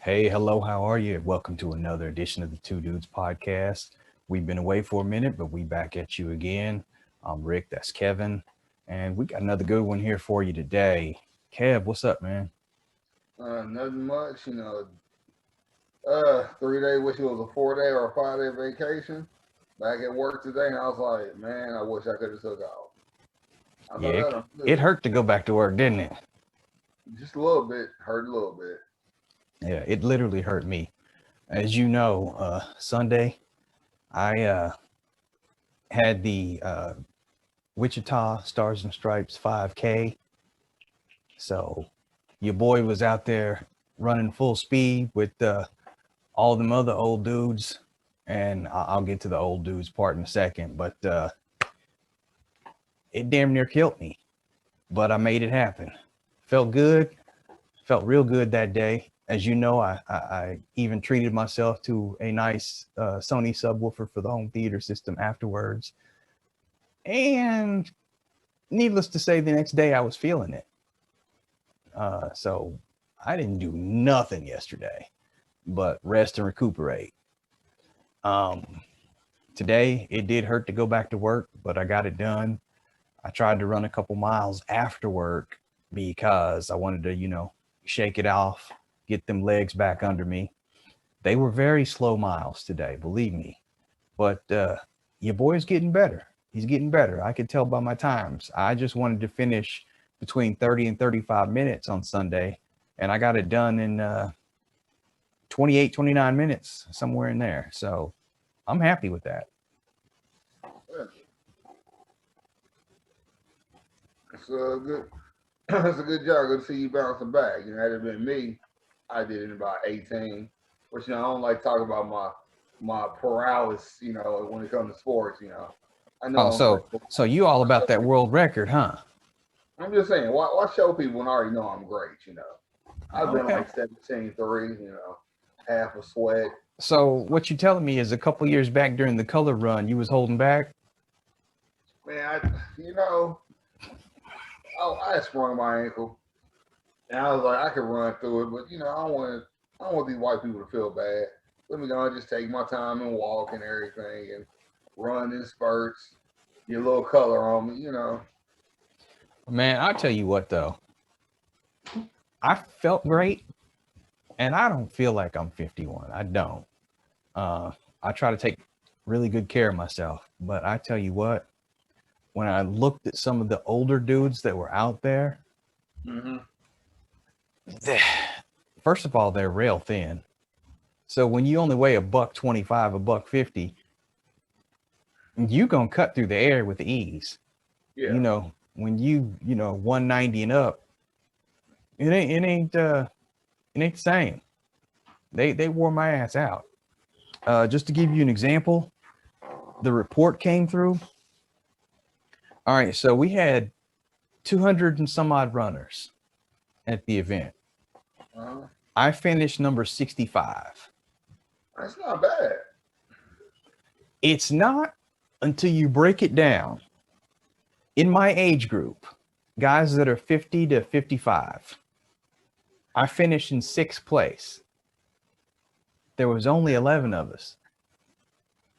Hey, hello, how are you? Welcome to another edition of the Two Dudes podcast. We've been away for a minute, but we back at you again. I'm Rick, that's Kevin, and we got another good one here for you today. Kev, what's up, man? Nothing much, 3 day, wish it was a 4 day or a 5 day vacation. Back at work today, and I was like, man, I wish I could have took off. Yeah, Other than it, that, I'm it good. hurt to go back to work, didn't it? Just a little bit, hurt a little bit. Yeah, it literally hurt me. As you know, Sunday, I had the Wichita Stars and Stripes 5K. So your boy was out there running full speed with all them other old dudes, and I'll get to the old dudes part in a second, but it damn near killed me, but I made it happen. Felt good, felt real good that day. As you know, I even treated myself to a nice Sony subwoofer for the home theater system afterwards. And needless to say, the next day I was feeling it. So I didn't do nothing yesterday but rest and recuperate. Um, Today, it did hurt to go back to work, but I got it done. I tried to run a couple miles after work because I wanted to, shake it off, get them legs back under me. They were very slow miles today, believe me. But your boy's getting better. He's getting better. I could tell by my times. I just wanted to finish between 30 and 35 minutes on Sunday, and I got it done in 28, 29 minutes, somewhere in there. So I'm happy with that. Yeah, it's good. It's a good job. Good to see you bouncing back. Had it been me, I did it in about 18. Which I don't like talking about my paralysis. When it comes to sports. I know Oh, I'm so great. so you all about that world record, huh? I'm just saying, why show people when I already know I'm great. I've been Okay. like 17-3, half a sweat. So what you telling me is a couple years back during the color run, you was holding back. Man, I sprung my ankle, and I was like, I could run through it, but I don't want these white people to feel bad. Let me go and just take my time and walk and everything, and run in spurts, get a little color on me. Man, I tell you what though, I felt great, and I don't feel like I'm 51. I don't. Uh, I try to take really good care of myself, but I tell you what, when I looked at some of the older dudes that were out there, Hmm. first of all, they're rail thin. So when you only weigh a buck 25, a buck 50, you gonna cut through the air with ease. Yeah. When you 190 and up, it ain't the same. They wore my ass out. Just to give you an example, the report came through. All right, so we had 200 and some odd runners at the event. Uh-huh. I finished number 65. That's not bad. It's not until you break it down. In my age group, guys that are 50 to 55, I finished in sixth place. There was only 11 of us.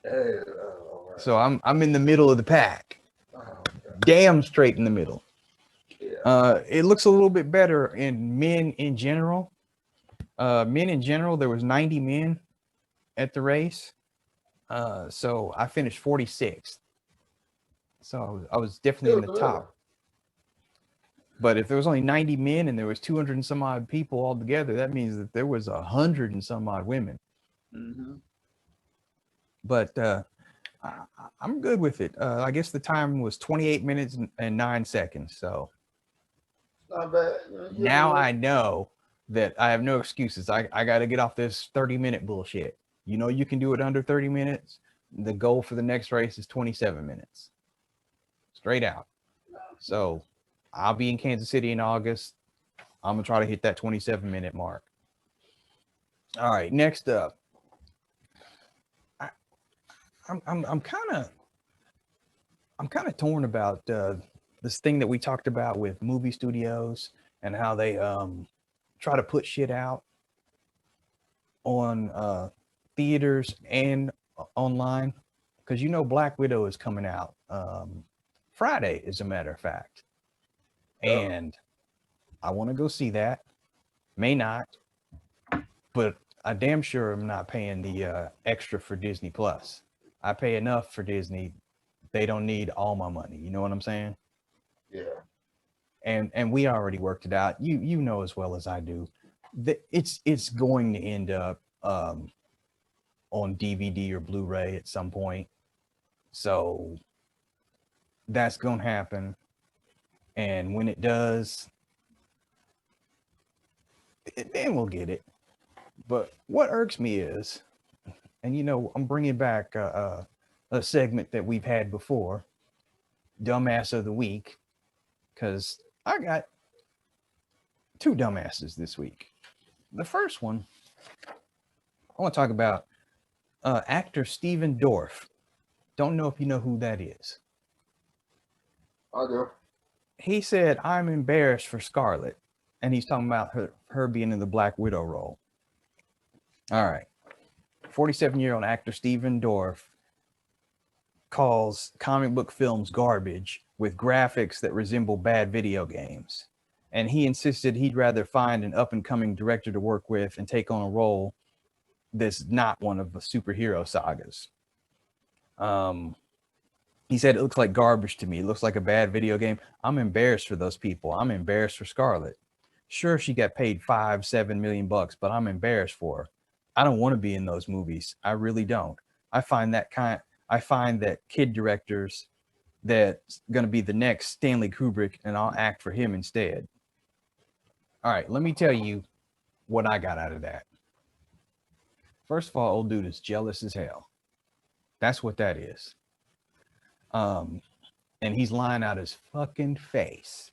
Hey, all right. So I'm in the middle of the pack. Oh, okay. Damn straight in the middle. Yeah. It looks a little bit better in men in general. Men in general, there was 90 men at the race. So I finished 46th. So I was definitely in Still the good. top. But if there was only 90 men and there was 200 and some odd people all together, that means that there was 100 and some odd women. Mm-hmm. But I, I'm good with it. I guess the time was 28 minutes and 9 seconds. So Not bad. You'll now do it. I know that I have no excuses. I got to get off this 30-minute bullshit. You can do it under 30 minutes. The goal for the next race is 27 minutes, straight out. So I'll be in Kansas City in August. I'm gonna try to hit that 27-minute mark. All right, next up, I, I'm kind of torn about this thing that we talked about with movie studios and how they try to put shit out. on theaters and online, because you know Black Widow is coming out Friday, as a matter of fact, and I want to go see that. May not, but I damn sure am not paying the extra for Disney Plus. I pay enough for Disney. They don't need all my money. You know what I'm saying? Yeah. And we already worked it out. You know as well as I do that it's going to end up on DVD or Blu-ray at some point. So that's gonna happen. And when it does, then we'll get it. But what irks me is, and you know, I'm bringing back a segment that we've had before, Dumbass of the Week, because I got two dumbasses this week. The first one, I want to talk about actor Steven Dorff. Don't know if you know who that is. I do. He said, "I'm embarrassed for Scarlett," and he's talking about her being in the Black Widow role. All right. 47-year-old actor Steven Dorff calls comic book films garbage with graphics that resemble bad video games. And he insisted he'd rather find an up-and-coming director to work with and take on a role that's not one of the superhero sagas. He said, "It looks like garbage to me. It looks like a bad video game. I'm embarrassed for those people. I'm embarrassed for Scarlett. Sure, she got paid $5-7 million, but I'm embarrassed for her. I don't want to be in those movies. I really don't. I find that kid directors that's going to be the next Stanley Kubrick, and I'll act for him instead." All right, let me tell you what I got out of that. First of all, old dude is jealous as hell. That's what that is. And he's lying out his fucking face.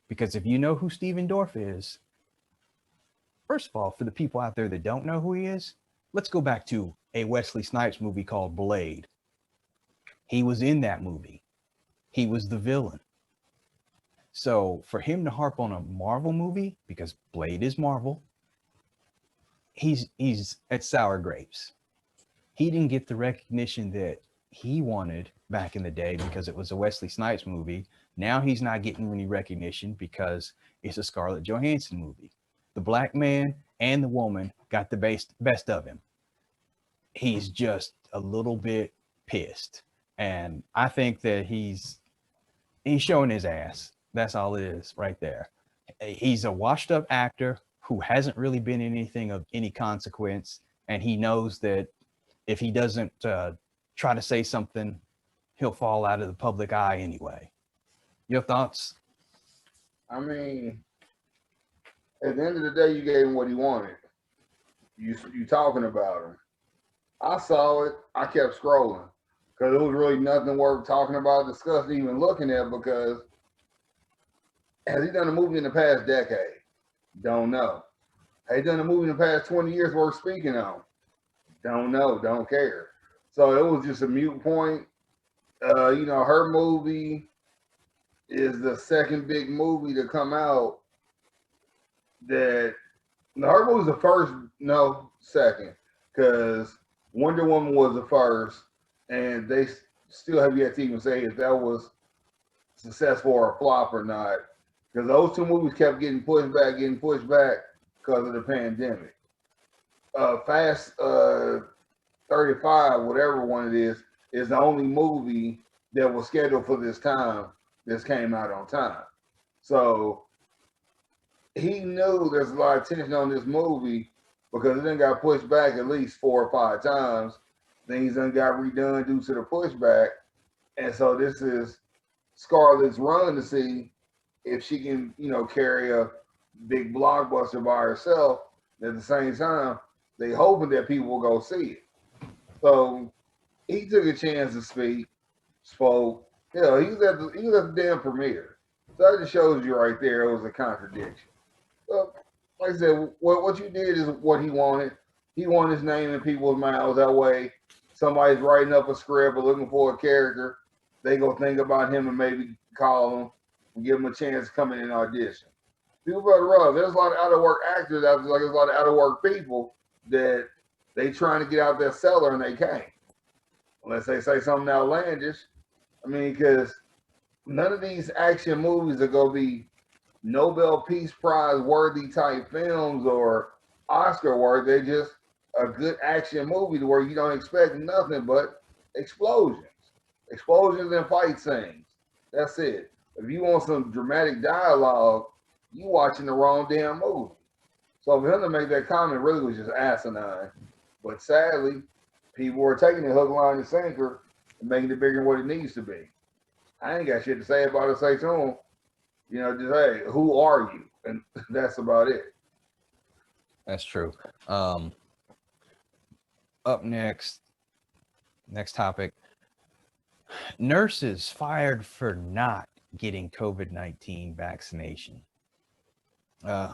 Because if you know who Steven Dorff is, first of all, for the people out there that don't know who he is, let's go back to a Wesley Snipes movie called Blade. He was in that movie. He was the villain. So for him to harp on a Marvel movie, because Blade is Marvel, he's at sour grapes. He didn't get the recognition that he wanted back in the day because it was a Wesley Snipes movie. Now he's not getting any recognition because it's a Scarlett Johansson movie. The black man and the woman got the best of him. He's just a little bit pissed. And I think that he's showing his ass. That's all it is right there. He's a washed up actor who hasn't really been in anything of any consequence. And he knows that if he doesn't try to say something, he'll fall out of the public eye anyway. Your thoughts? I mean, at the end of the day, you gave him what he wanted. You talking about him. I saw it. I kept scrolling because it was really nothing worth talking about, discussing, even looking at, because has he done a movie in the past decade? Don't know. Has he done a movie in the past 20 years worth speaking on? Don't know. Don't care. So it was just a mute point. Her movie is the second big movie to come out that her movie was the first, no, second, because Wonder Woman was the first, and they still have yet to even say if that was successful or a flop or not, because those two movies kept getting pushed back because of the pandemic. Fast 35, whatever one it is the only movie that was scheduled for this time that came out on time. So he knew there's a lot of tension on this movie because it then got pushed back at least 4 or 5 times. Things then got redone due to the pushback. And so this is Scarlett's run to see if she can, carry a big blockbuster by herself. At the same time, they hoping that people will go see it. So he took a chance to spoke. He was at the damn premiere. So that just shows you right there it was a contradiction. So, like I said, what you did is what he wanted. He wanted his name in people's mouths. That way, somebody's writing up a script or looking for a character, they go think about him and maybe call him and give him a chance to come in and audition. People better rub. There's a lot of out of work actors out there, like there's a lot of out of work people that they trying to get out their cellar and they can't. Unless they say something outlandish. I mean, because none of these action movies are going to be Nobel Peace Prize worthy type films or Oscar worthy. They're just a good action movie to where you don't expect nothing but explosions, explosions and fight scenes. That's it. If you want some dramatic dialogue, you watching the wrong damn movie. So for him to make that comment really was just asinine. But sadly, people were taking it hook, line, and sinker and making it bigger than what it needs to be. I ain't got shit to say about it. Say to him, you know, just hey, who are you? And that's about it. That's true. Up next topic. Nurses fired for not getting COVID-19 vaccination.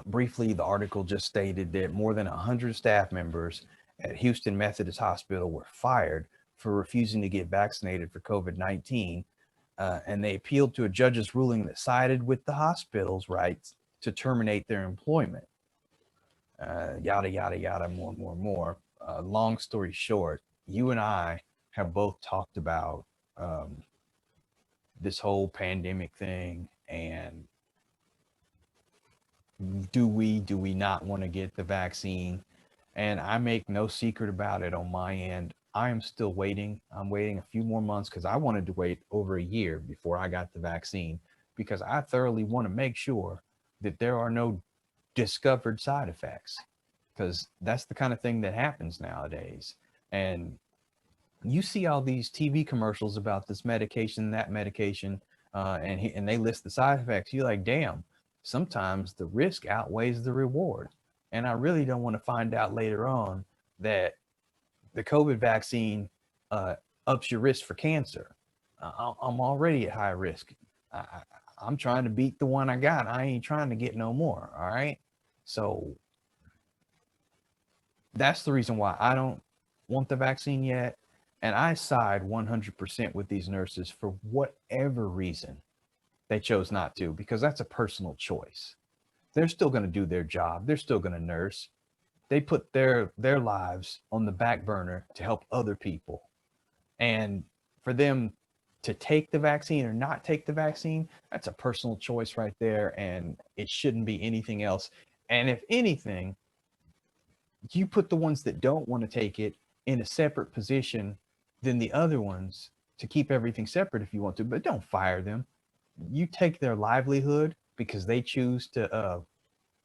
Briefly, the article just stated that more than 100 staff members at Houston Methodist Hospital were fired for refusing to get vaccinated for COVID-19, and they appealed to a judge's ruling that sided with the hospital's rights to terminate their employment. Yada, yada, yada, more. Long story short, you and I have both talked about this whole pandemic thing, and do we not want to get the vaccine? And I make no secret about it on my end. I am still waiting. I'm waiting a few more months because I wanted to wait over a year before I got the vaccine, because I thoroughly want to make sure that there are no discovered side effects, because that's the kind of thing that happens nowadays. And you see all these TV commercials about this medication, that medication, and they list the side effects. You're like, damn, sometimes the risk outweighs the reward. And I really don't want to find out later on that the COVID vaccine ups your risk for cancer. I'm already at high risk. I'm trying to beat the one I got. I ain't trying to get no more. All right. So that's the reason why I don't want the vaccine yet. And I side 100% with these nurses for whatever reason they chose not to, because that's a personal choice. They're still going to do their job. They're still going to nurse. They put their lives on the back burner to help other people. And for them to take the vaccine or not take the vaccine, that's a personal choice right there. And it shouldn't be anything else. And if anything, you put the ones that don't want to take it in a separate position than the other ones to keep everything separate if you want to, but don't fire them. You take their livelihood because they choose to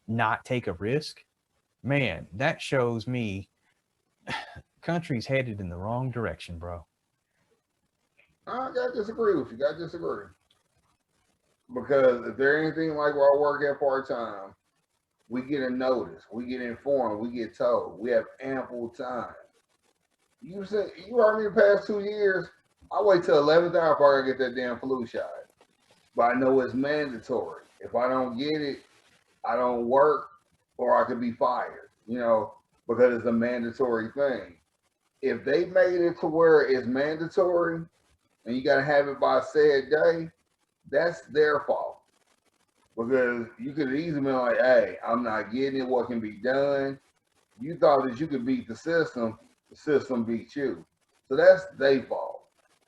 not take a risk. Man, that shows me country's headed in the wrong direction, bro. I gotta disagree with you. Gotta disagree. Because if there anything like where I work at part time, we get a notice, we get informed, we get told, we have ample time. You said you heard me the past 2 years. I wait till 11th hour before I get that damn flu shot. But I know it's mandatory. If I don't get it, I don't work, or I could be fired. You know, because it's a mandatory thing. If they made it to where it's mandatory and you got to have it by a said day, that's their fault. Because you could easily be like, hey, I'm not getting it. What can be done? You thought that you could beat the system beat you. So that's their fault.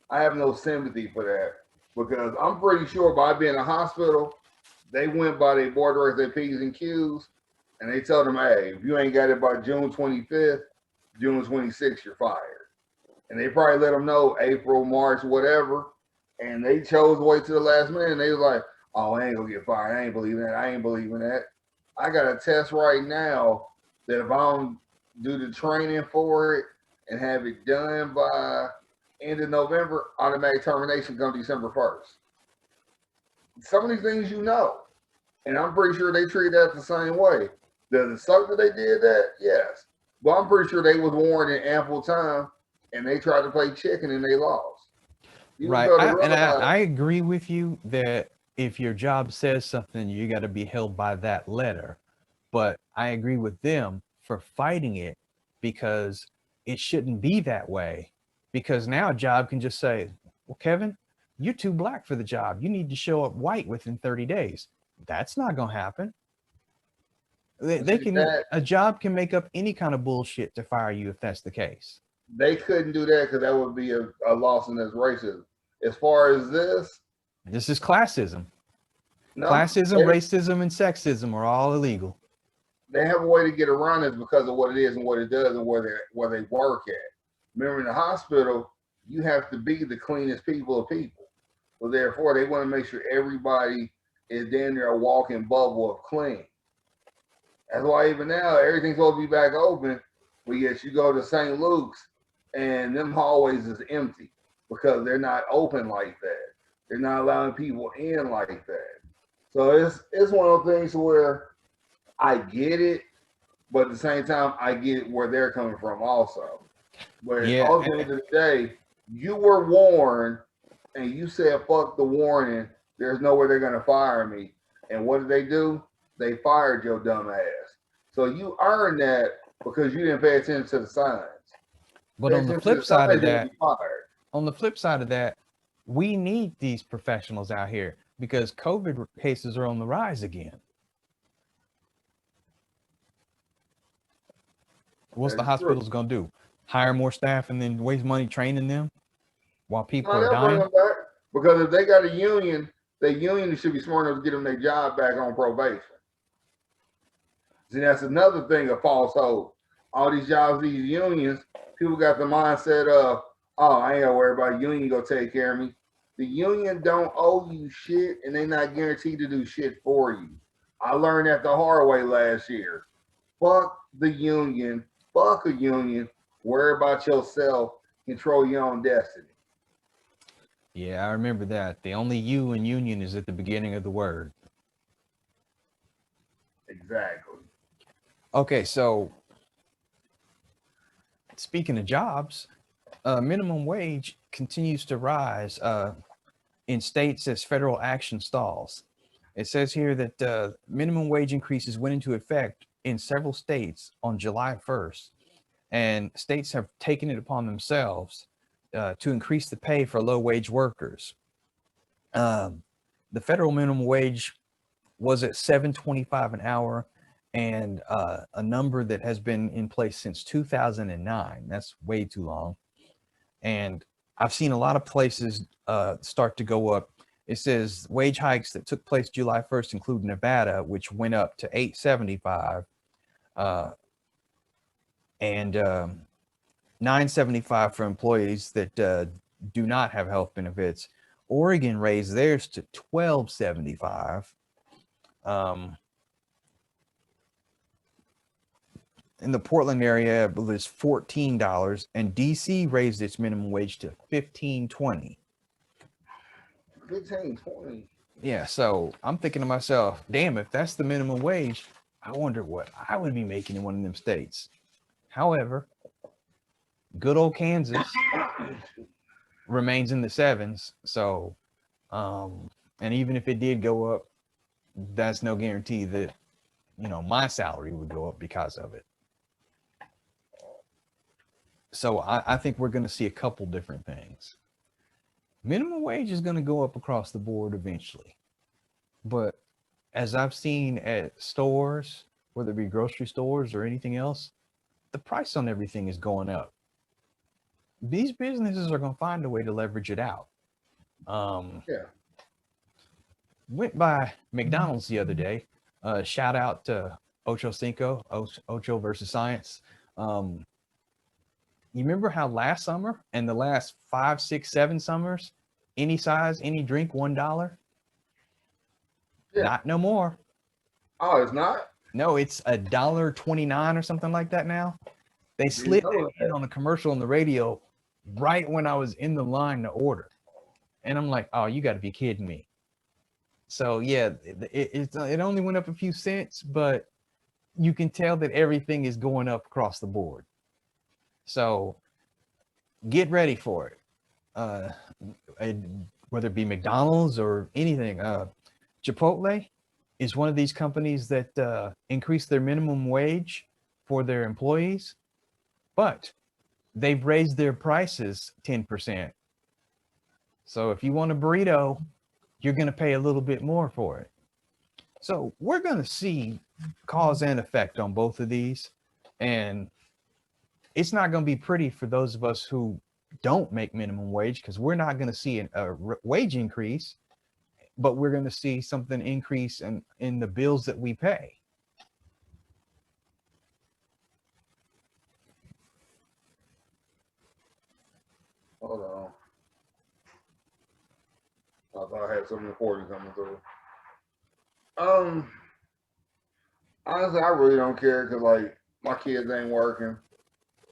I have no sympathy for that, because I'm pretty sure by being in a hospital, they went by their board directors, their P's and Q's, and they told them, hey, if you ain't got it by June 25th, June 26th, you're fired. And they probably let them know April, March, whatever. And they chose to wait till the last minute. And they was like, oh, I ain't gonna get fired. I ain't believing that. I ain't believing that. I got a test right now that if I don't do the training for it and have it done by end of November, automatic termination comes December 1st. Some of these things you know. And I'm pretty sure they treat that the same way. Does it suck that they did that? Yes. But I'm pretty sure they was warned in ample time, and they tried to play chicken and they lost. Right. I agree with you that if your job says something, you got to be held by that letter. But I agree with them for fighting it, because it shouldn't be that way. Because now a job can just say, well, Kevin, you're too black for the job. You need to show up white within 30 days. That's not going to happen. They can, That a job can make up any kind of bullshit to fire you if that's the case. they couldn't do that because that would be a loss in this racism. As far as This is classism. no, Classism, racism, and sexism are all illegal. they have a way to get around this because of what it is and what it does and where they work at. Remember, in the hospital, you have to be the cleanest people of people. So therefore, they want to make sure everybody is down there a walking bubble of clean. That's why even now everything's supposed to be back open, but yet you go to St. Luke's and them hallways is empty because they're not open like that. They're not allowing people in like that. So it's one of those things where I get it, but at the same time I get where they're coming from also. But at the end of the day, you were warned and you said fuck the warning, there's no way they're gonna fire me. And what did they do? They fired your dumb ass. So you earned that because you didn't pay attention to the signs. But on the flip side of that, we need these professionals out here because COVID cases are on the rise again. What's the hospitals gonna do? Hire more staff and then waste money training them while people are dying? Because if they got a union, the union should be smart enough to get them their job back on probation. See, that's another thing of false hope. All these jobs, these unions, people got the mindset of, oh, I ain't gotta worry about union go take care of me. The union don't owe you shit and they're not guaranteed to do shit for you. I learned that the hard way last year. Fuck the union. Fuck a union. Worry about yourself. Control your own destiny. Yeah, I remember that. The only U in union is at the beginning of the word. Exactly. Okay, so speaking of jobs, minimum wage continues to rise in states as federal action stalls. It says here that minimum wage increases went into effect in several states on July 1st, and states have taken it upon themselves to increase the pay for low-wage workers. The federal minimum wage was at $7.25 an hour, and a number that has been in place since 2009. That's way too long. And I've seen a lot of places start to go up. It says wage hikes that took place July 1st include Nevada, which went up to $8.75, and $9.75 for employees that do not have health benefits. Oregon raised theirs to $12.75. In the Portland area, it was $14, and DC raised its minimum wage to $15.20. $15.20. Yeah, so I'm thinking to myself, damn, if that's the minimum wage, I wonder what I would be making in one of them states. However, good old Kansas remains in the sevens. So, and even if it did go up, that's no guarantee that, you know, my salary would go up because of it. So I think we're going to see a couple different things. Minimum wage is going to go up across the board eventually. But as I've seen at stores, whether it be grocery stores or anything else, the price on everything is going up. These businesses are going to find a way to leverage it out. Went by McDonald's the other day. Shout out to Ocho Cinco, Ocho versus Science. You remember how last summer and the last 5, 6, 7 summers, any size, any drink, $1? Yeah. Not no more. Oh, it's not? No, it's $1.29 or something like that now. They slid it in on a commercial on the radio right when I was in the line to order. And I'm like, oh, you got to be kidding me. So, yeah, it only went up a few cents, but you can tell that everything is going up across the board. So get ready for it. Whether it be McDonald's or anything. Chipotle is one of these companies that increased their minimum wage for their employees, but they've raised their prices 10%. So if you want a burrito, you're going to pay a little bit more for it. So we're going to see cause and effect on both of these. And it's not going to be pretty for those of us who don't make minimum wage, because we're not going to see a wage increase, but we're going to see something increase in the bills that we pay. Hold on. I thought I had something important coming through. Honestly, I really don't care because like my kids ain't working.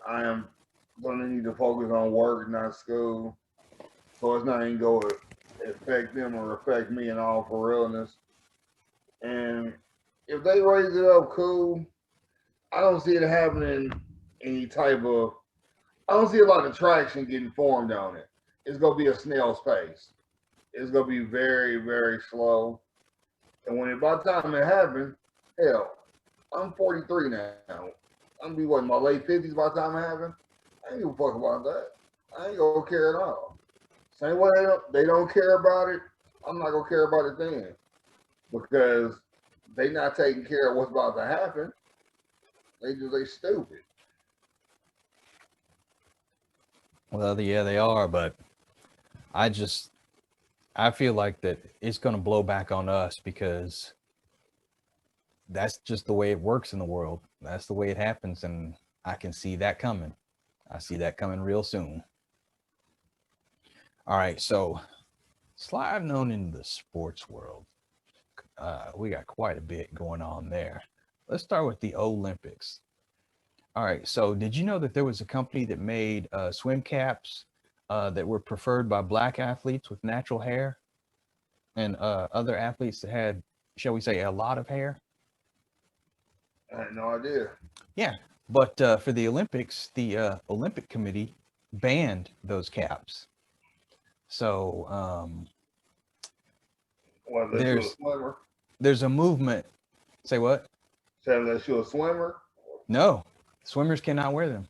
I am gonna need to focus on work, not school. So it's not even going to affect them or affect me in all for realness. And if they raise it up, cool. I don't see it happening any type of. I don't see a lot of traction getting formed on it. It's gonna be a snail's pace. It's gonna be very, very slow. And when by the time it happens, hell, I'm 43 now. I'm gonna be what in my late 50s by the time it happens. I ain't give a fuck about that. I ain't gonna care at all. Same way they don't care about it, I'm not gonna care about it then. Because they not taking care of what's about to happen. They stupid. Well, yeah, they are, but I feel like that it's going to blow back on us, because that's just the way it works in the world. That's the way it happens, and I can see that coming. I see that coming real soon. All right, so sliding on into the sports world, we got quite a bit going on there. Let's start with the Olympics. All right, so did you know that there was a company that made swim caps that were preferred by Black athletes with natural hair, and other athletes that had, shall we say, a lot of hair? I had no idea. Yeah, but for the Olympics, the Olympic Committee banned those caps. So What, unless you're a swimmer? there's a movement. Say what? Say unless you're a swimmer? No, swimmers cannot wear them.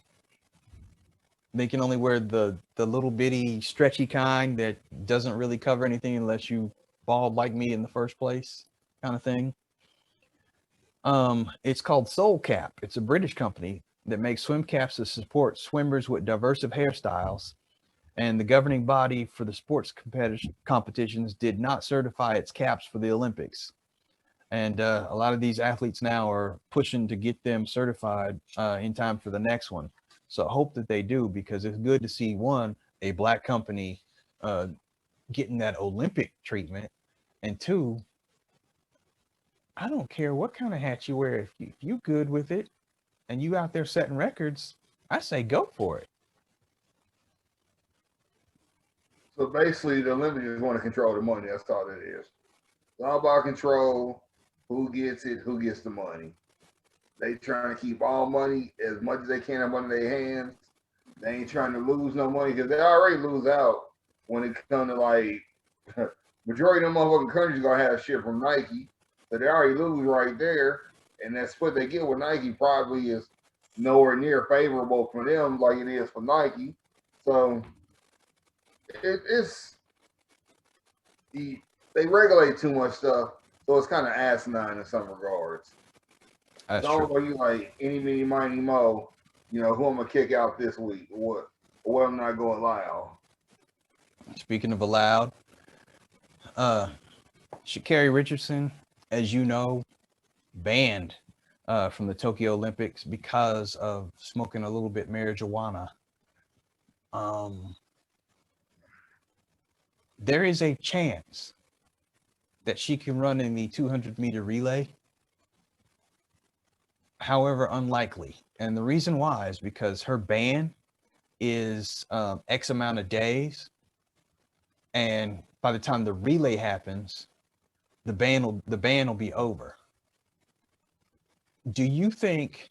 They can only wear the little bitty stretchy kind that doesn't really cover anything unless you bald like me in the first place, kind of thing. It's called Soul Cap. It's a British company that makes swim caps to support swimmers with diverse hairstyles. And the governing body for the sports competitions did not certify its caps for the Olympics. And a lot of these athletes now are pushing to get them certified in time for the next one. So I hope that they do, because it's good to see, one, a Black company getting that Olympic treatment, and two, I don't care what kind of hat you wear. If you good with it and you out there setting records, I say go for it. So basically, the Olympics just want to control the money. That's all it is. It's all about control. Who gets it? Who gets the money? They trying to keep all money as much as they can up under their hands. They ain't trying to lose no money because they already lose out when it comes to like majority of them motherfucking countries gonna have shit from Nike. So they already lose right there. And that split they get with Nike probably is nowhere near favorable for them like it is for Nike. So it's they regulate too much stuff, so it's kind of asinine in some regards. That's Don't true. go you like any, mini, miny, mo. You know who I'm gonna kick out this week, or what I'm not going to allow. Speaking of allowed, Sha'Carri Richardson, as you know, banned from the Tokyo Olympics because of smoking a little bit marijuana. Um, there is a chance that she can run in the 200-meter relay. However, unlikely. And the reason why is because her ban is X amount of days. And by the time the relay happens, the ban will be over. Do you think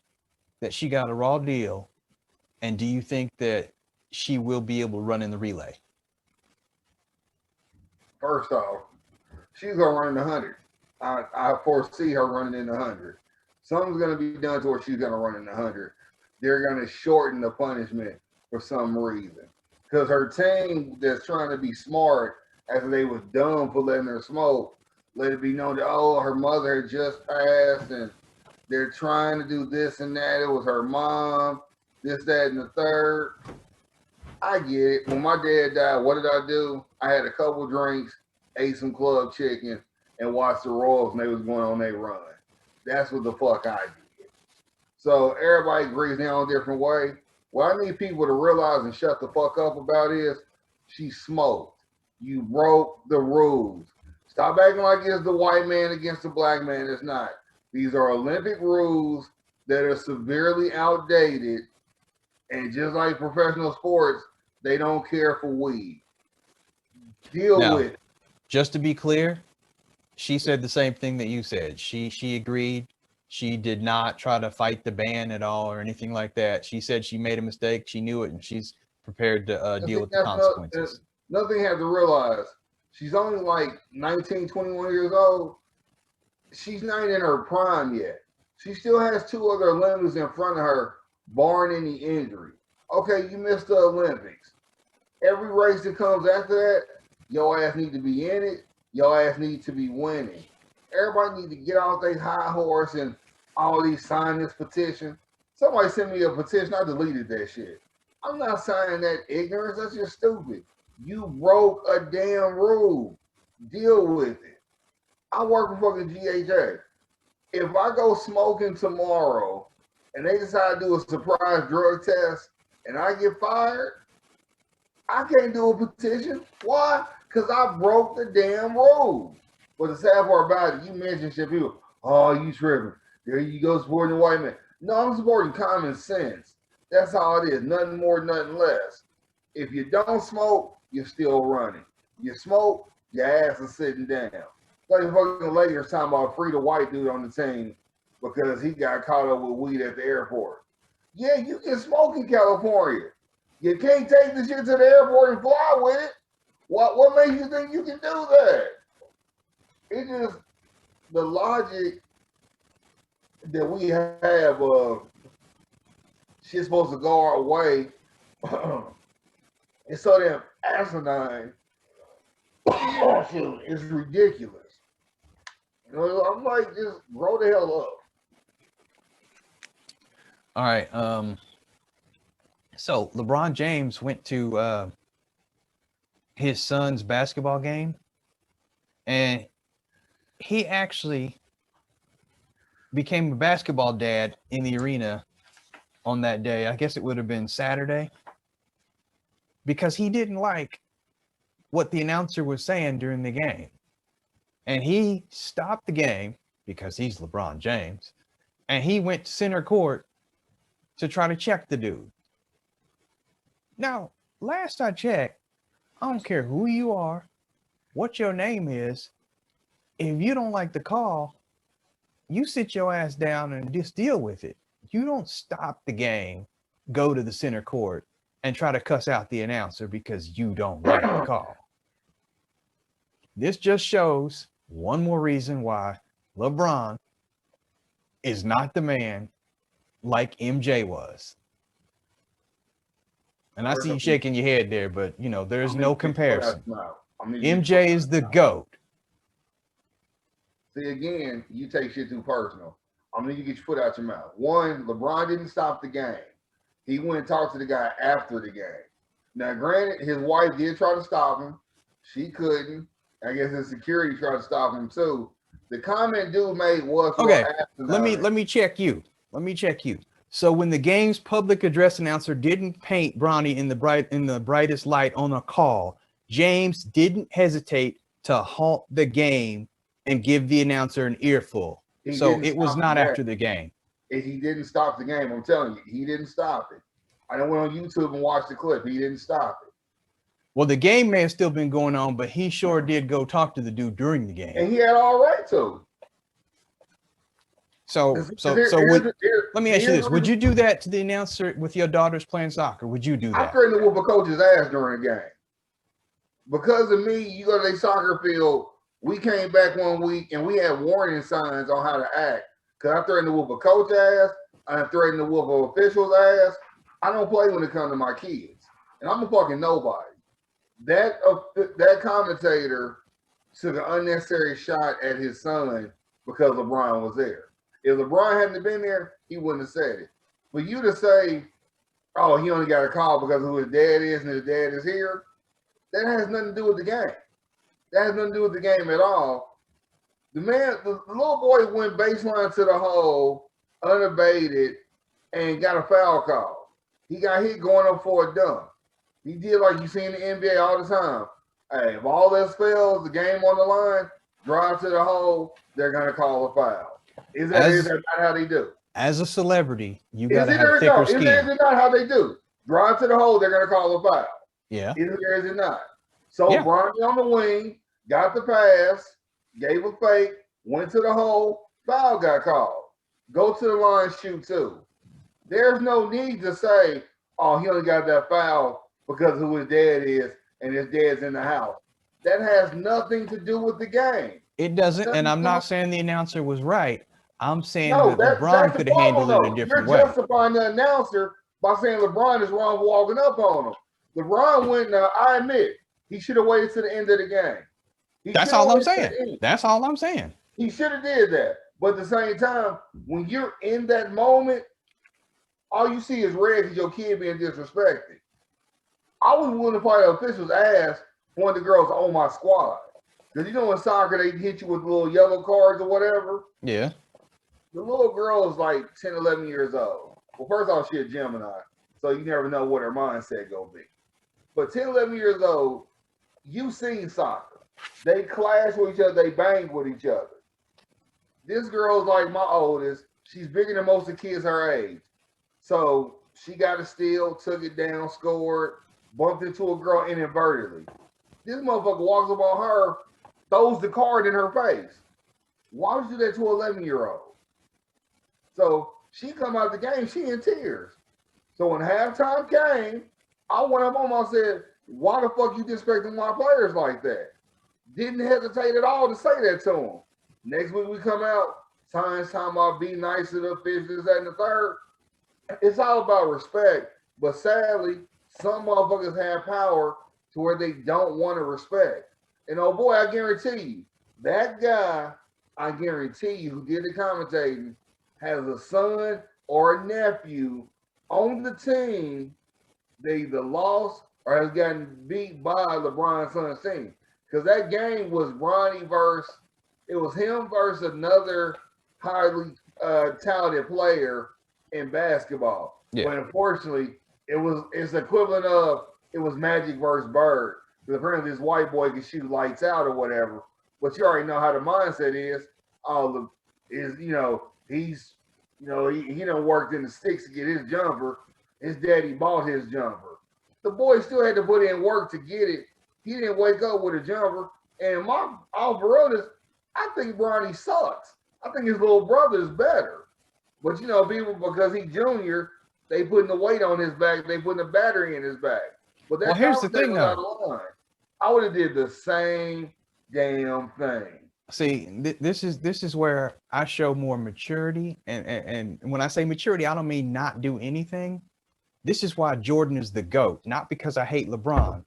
that she got a raw deal? And do you think that she will be able to run in the relay? First off, she's gonna run in the 100. I foresee her running in the 100. Something's gonna be done to where she's gonna run in the 100. They're gonna shorten the punishment for some reason because her team that's trying to be smart after they was dumb for letting her smoke, let it be known that her mother had just passed and They're trying to do this and that. It was her mom, this, that, and the third. I get it. When my dad died, what did I do? I had a couple drinks, ate some club chicken, and watched the Royals and they was going on their run. That's what the fuck I did. So everybody agrees now in a different way. What I need people to realize and shut the fuck up about is she smoked. You broke the rules. Stop acting like it's the white man against the black man. It's not. These are Olympic rules that are severely outdated. And just like professional sports, they don't care for weed. Deal Now, with it. just to be clear, she said the same thing that you said. She agreed. She did not try to fight the ban at all or anything like that. She said she made a mistake. She knew it, and she's prepared to deal with the consequences. Nothing you have to realize. She's only like 19, 21 years old. She's not in her prime yet. She still has 2 other Olympics in front of her, barring any injury. Okay, you missed the Olympics. Every race that comes after that, your ass need to be in it. Your ass need to be winning. Everybody need to get off their high horse and all these sign this petition. Somebody sent me a petition. I deleted that shit. I'm not signing that ignorance. That's just stupid. You broke a damn rule. Deal with it. I work for fucking GHA. If I go smoking tomorrow and they decide to do a surprise drug test and I get fired, I can't do a petition. Why? Because I broke the damn rule. But the sad part about it, you mentioned shit, people, oh, you tripping. There you go supporting the white man. No, I'm supporting common sense. That's how it is. Nothing more, nothing less. If you don't smoke, you're still running. You smoke, your ass is sitting down. Like a fucking lady was talking about free the white dude on the team because he got caught up with weed at the airport. Yeah, you can smoke in California. You can't take the shit to the airport and fly with it. What makes you think you can do that? It's just the logic that we have of shit's supposed to go our way. It's so damn asinine. It's ridiculous. You know, I'm like, just grow the hell up. All right. So LeBron James went to his son's basketball game, and he actually became a basketball dad in the arena on that day. I guess it would have been Saturday, because he didn't like what the announcer was saying during the game. And he stopped the game because he's LeBron James, and he went to center court to try to check the dude. Now, last I checked, I don't care who you are, what your name is. If you don't like the call, you sit your ass down and just deal with it. You don't stop the game, go to the center court, and try to cuss out the announcer because you don't like the call. This just shows one more reason why LeBron is not the man like MJ was. And I see you shaking your head there, but you know, there's no comparison. MJ is the GOAT. See, again, you take shit too personal. I'm gonna get your foot out your mouth. One, LeBron didn't stop the game. He went and talked to the guy after the game. Now, granted, his wife did try to stop him. She couldn't. I guess his security tried to stop him too. The comment dude made was okay. Let me check you. Let me check you. So when the game's public address announcer didn't paint Bronny in the brightest light on a call, James didn't hesitate to halt the game and give the announcer an earful. So it was not after the game. He didn't stop the game. I'm telling you, he didn't stop it. I went on YouTube and watched the clip. He didn't stop it. Well, the game may have still been going on, but he sure did go talk to the dude during the game. And he had all right to. Let me ask you this. Would you do that to the announcer with your daughters playing soccer? Would you do that? I threatened to whoop a coach's ass during the game. Because of me, you go to their soccer field, we came back one week and we had warning signs on how to act. Because I threatened to whoop a coach ass. I threatened to whoop an official's ass. I don't play when it comes to my kids. And I'm a fucking nobody. That commentator took an unnecessary shot at his son because LeBron was there. If LeBron hadn't been there, he wouldn't have said it. But you to say, oh, he only got a call because of who his dad is and his dad is here, that has nothing to do with the game. That has nothing to do with the game at all. The little boy went baseline to the hole, unabated, and got a foul call. He got hit going up for a dunk. He did like you see in the NBA all the time. Hey, if all else fails, the game on the line, drive to the hole, they're going to call a foul. Is that not how they do? As a celebrity, you got to have thicker skin. Is it not how they do? Drive to the hole, they're going to call a foul. Yeah. Is it not? So Bronny on the wing, got the pass, gave a fake, went to the hole, foul got called. Go to the line, shoot two. There's no need to say, oh, he only got that foul because of who his dad is and his dad's in the house. That has nothing to do with the game. It doesn't, and I'm not saying the announcer was right. I'm saying that LeBron could have handled it a different way. You're justifying the announcer by saying LeBron is wrong for walking up on him. LeBron went, now I admit, he should have waited to the end of the game. That's all I'm saying. That's all I'm saying. He should have did that. But at the same time, when you're in that moment, all you see is red because your kid being disrespected. I was willing to fight the official's ass for one of the girls on my squad. Because you know in soccer, they hit you with little yellow cards or whatever. Yeah. The little girl is like 10, 11 years old. Well, first off, she's a Gemini, so you never know what her mindset gonna be. But 10, 11 years old, you've seen soccer. They clash with each other. They bang with each other. This girl's like my oldest. She's bigger than most of the kids her age. So she got a steal, took it down, scored, bumped into a girl inadvertently. This motherfucker walks up on her, throws the card in her face. Why would you do that to an 11-year-old? So she come out the game, she in tears. So when halftime came, I went up on him, I said, why the fuck you disrespecting my players like that? Didn't hesitate at all to say that to him. Next week we come out, time about be nice to the officials, that and the third. It's all about respect. But sadly, some motherfuckers have power to where they don't want to respect. And oh boy, I guarantee you, that guy, I guarantee you, who did the commentating, has a son or a nephew on the team they either lost or has gotten beat by LeBron's son's team. Because that game was Bronny versus, it was him versus another highly talented player in basketball. Yeah. But unfortunately, it's equivalent of, it was Magic versus Bird. Because apparently this white boy can shoot lights out or whatever. But you already know how the mindset is. He done worked in the sticks to get his jumper. His daddy bought his jumper. The boy still had to put in work to get it. He didn't wake up with a jumper. And for others, I think Bronny sucks. I think his little brother is better. But people, because he's junior, they putting the weight on his back. They putting the battery in his back. But that's here's the thing, though. I would have did the same damn thing. See, this is where I show more maturity, and when I say maturity, I don't mean not do anything. This is why Jordan is the GOAT, not because I hate LeBron.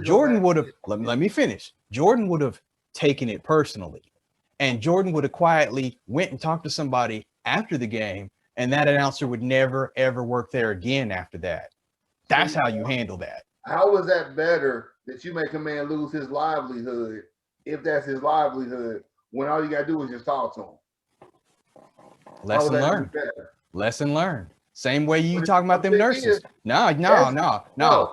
Jordan would have, let me finish. Jordan would have taken it personally, and Jordan would have quietly went and talked to somebody after the game, and that announcer would never ever work there again after that. That's how you handle that. How is that better that you make a man lose his livelihood, if that's his livelihood, when all you gotta do is just talk to him? Lesson learned. Lesson learned. Same way you talking about them nurses. No.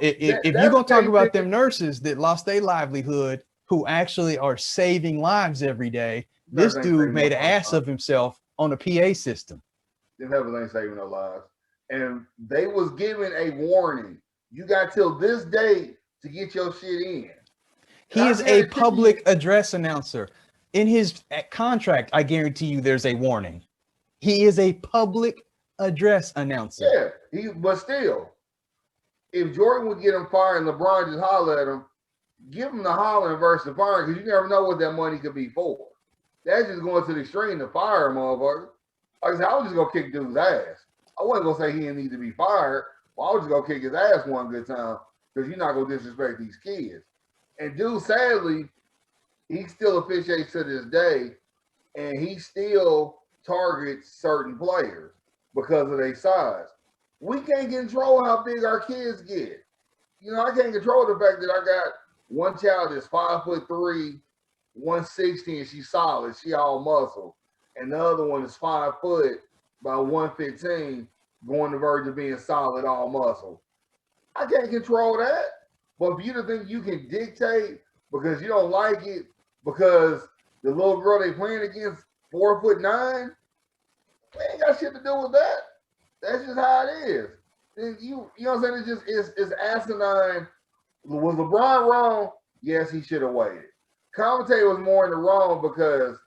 If you're gonna talk about them nurses that lost their livelihood, who actually are saving lives every day, this dude made an ass of himself on a PA system. Them heavens ain't saving no lives. And they was given a warning. You got till this day to get your shit in. He is a public address announcer. In his contract, I guarantee you there's a warning. He is a public address announcer. Yeah, but still, if Jordan would get him fired and LeBron just holler at him, give him the hollering versus the firing, because you never know what that money could be for. That's just going to the extreme to fire a motherfucker. Like I said, I was just going to kick dude's ass. I wasn't going to say he didn't need to be fired. Well, I was just going to kick his ass one good time, because you're not going to disrespect these kids. And dude, sadly, he still officiates to this day, and he still target certain players because of their size. We can't control how big our kids get. You know, I can't control the fact that I got one child that's 5'3", 160, and she's solid. She all muscle. And the other one is 5 foot, about 115, going to verge of being solid, all muscle. I can't control that. But for you to think you can dictate because you don't like it, because the little girl they playing against 4'9", we ain't got shit to do with that. That's just how it is. And you know what I'm saying? It's asinine. Was LeBron wrong? Yes, he should have waited. Commentator was more in the wrong because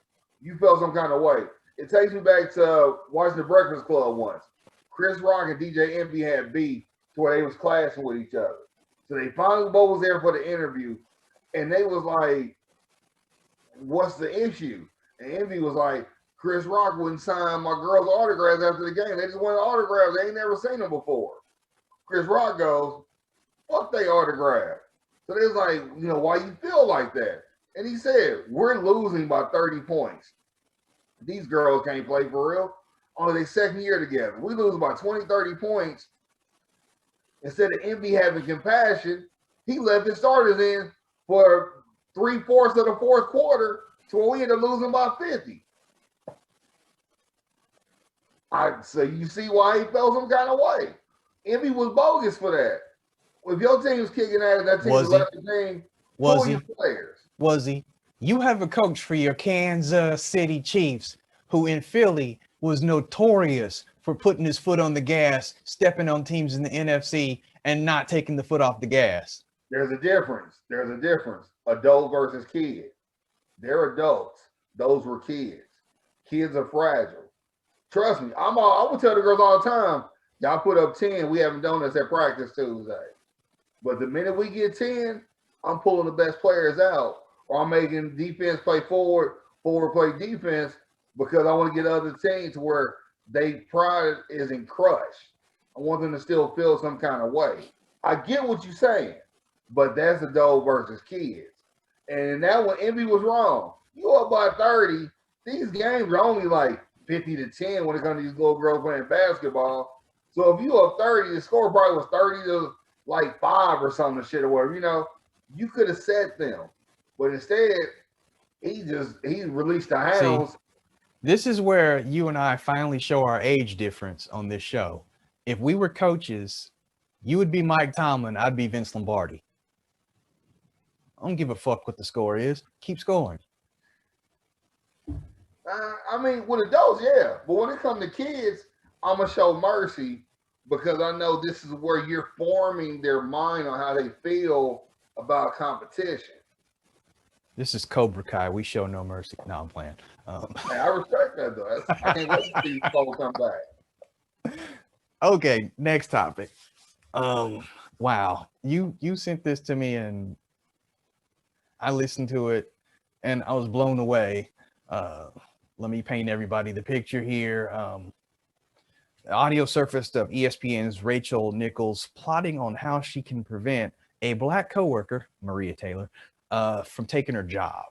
you felt some kind of way. It takes me back to watching the Breakfast Club once. Chris Rock and DJ Envy had beef to where they was clashing with each other. So they finally both was there for the interview, and they was like, "What's the issue?" And Envy was like, "Chris Rock wouldn't sign my girl's autographs after the game. They just wanted autographs. They ain't never seen them before." Chris Rock goes, "Fuck they autograph." So they was like, "You know, why you feel like that?" And he said, "We're losing by 30 points. These girls can't play for real. Only their second year together. We lose by 20, 30 points. Instead of Envy having compassion, he left his starters in for 3/4 of the fourth quarter to where we ended up losing by 50. So you see why he felt some kind of way. Envy was bogus for that. If your team's kicking ass, that team's left the team. Was he? Players. Was he? You have a coach for your Kansas City Chiefs who in Philly was notorious for putting his foot on the gas, stepping on teams in the NFC, and not taking the foot off the gas. There's a difference. There's a difference. Adult versus kid. They're adults. Those were kids. Kids are fragile. Trust me, I would tell the girls all the time, y'all put up 10, we having donuts at practice Tuesday. But the minute we get 10, I'm pulling the best players out. Or I'm making defense play forward, forward play defense, because I want to get other teams to where they pride isn't crushed. I want them to still feel some kind of way. I get what you're saying, but that's adult versus kids. And in that one, Envy was wrong. You up by 30, these games are only like 50-10 when it comes to these little girls playing basketball. So if you up 30, the score probably was 30 to like 5 or something, shit or whatever, you know, you could have set them. But instead, he released the hounds. See, this is where you and I finally show our age difference on this show. If we were coaches, you would be Mike Tomlin, I'd be Vince Lombardi. I don't give a fuck what the score is. Keep scoring. I mean, with adults, yeah. But when it comes to kids, I'm going to show mercy because I know this is where you're forming their mind on how they feel about competition. This is Cobra Kai. We show no mercy. No, I'm playing. Hey, I respect that, though. I can't wait to see these folks come back. Okay, next topic. Wow. You sent this to me and I listened to it and I was blown away. Let me paint everybody the picture here. The audio surfaced of ESPN's Rachel Nichols plotting on how she can prevent a black coworker, Maria Taylor, from taking her job.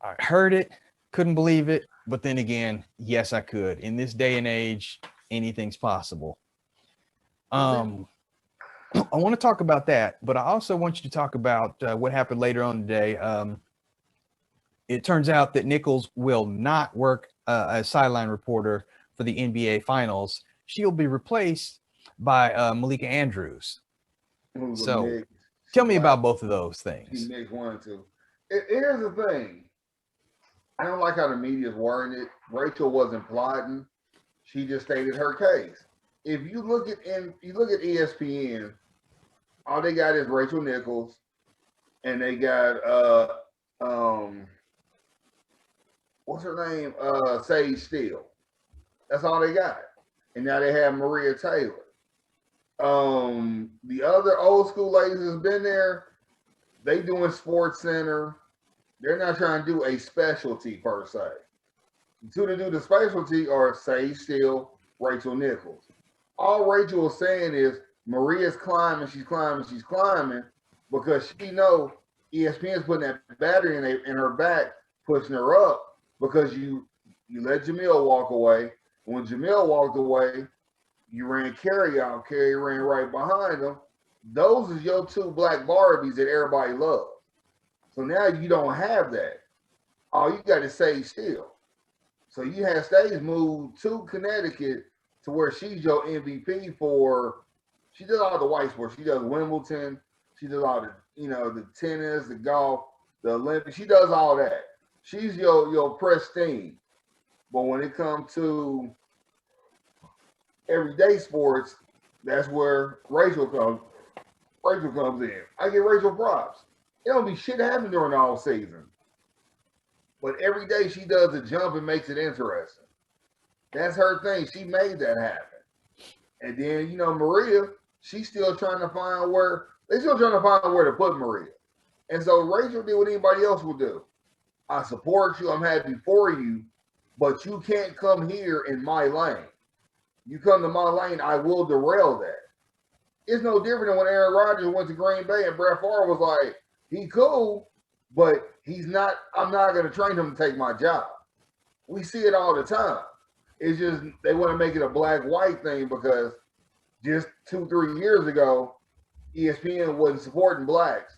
I heard it, couldn't believe it, but then again, yes, I could. In this day and age, anything's possible. I want to talk about that, but I also want you to talk about what happened later on today. It turns out that Nichols will not work as sideline reporter for the NBA Finals. She'll be replaced by Malika Andrews. So tell me about both of those things. Here's the thing. I don't like how the media's wording it. Rachel wasn't plotting. She just stated her case. If you look at ESPN, all they got is Rachel Nichols, and they got what's her name? Sage Steele. That's all they got. And now they have Maria Taylor. The other old school ladies that's been there, they doing Sports Center. They're not trying to do a specialty per se. To do the specialty are Sage Steele, Rachel Nichols. All Rachel is saying is Maria's climbing, she's climbing because she know ESPN's putting that battery in her back, pushing her up because you You let Jamil walk away. When Jamil walked away, you ran Kerry out. Kerry ran right behind him. Those is your two black Barbies that everybody loves. So now you don't have that. All you got is Sage Steele. So you have Sage move to Connecticut to where she's your MVP for. She does all the white sports. She does Wimbledon. She does all the the tennis, the golf, the Olympics. She does all that. She's your pristine. But when it comes to everyday sports, that's where Rachel comes in. I give Rachel props. It don't be shit happening during the all season. But every day she does a jump and makes it interesting. That's her thing. She made that happen. And then, Maria, she's still trying to find where to put Maria. And so Rachel did what anybody else would do. I support you. I'm happy for you. But you can't come here in my lane. You come to my lane, I will derail that. It's no different than when Aaron Rodgers went to Green Bay and Brett Favre was like, he cool, but I'm not going to train him to take my job. We see it all the time. It's just they want to make it a black-white thing because just 2-3 years ago, ESPN wasn't supporting blacks.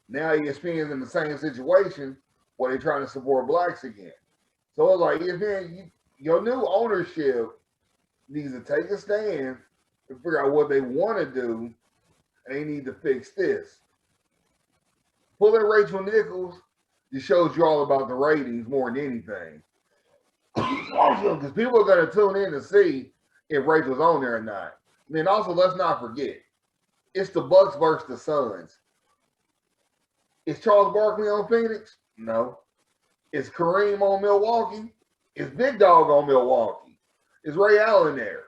Now ESPN is in the same situation where they're trying to support blacks again. So it's like, ESPN, your new ownership needs to take a stand and figure out what they want to do, and they need to fix this. Pulling Rachel Nichols just shows you all about the ratings more than anything. Also, because people are going to tune in to see if Rachel's on there or not. And then also, let's not forget, it's the Bucks versus the Suns. Is Charles Barkley on Phoenix? No. Is Kareem on Milwaukee? Is Big Dog on Milwaukee? Is Ray Allen there?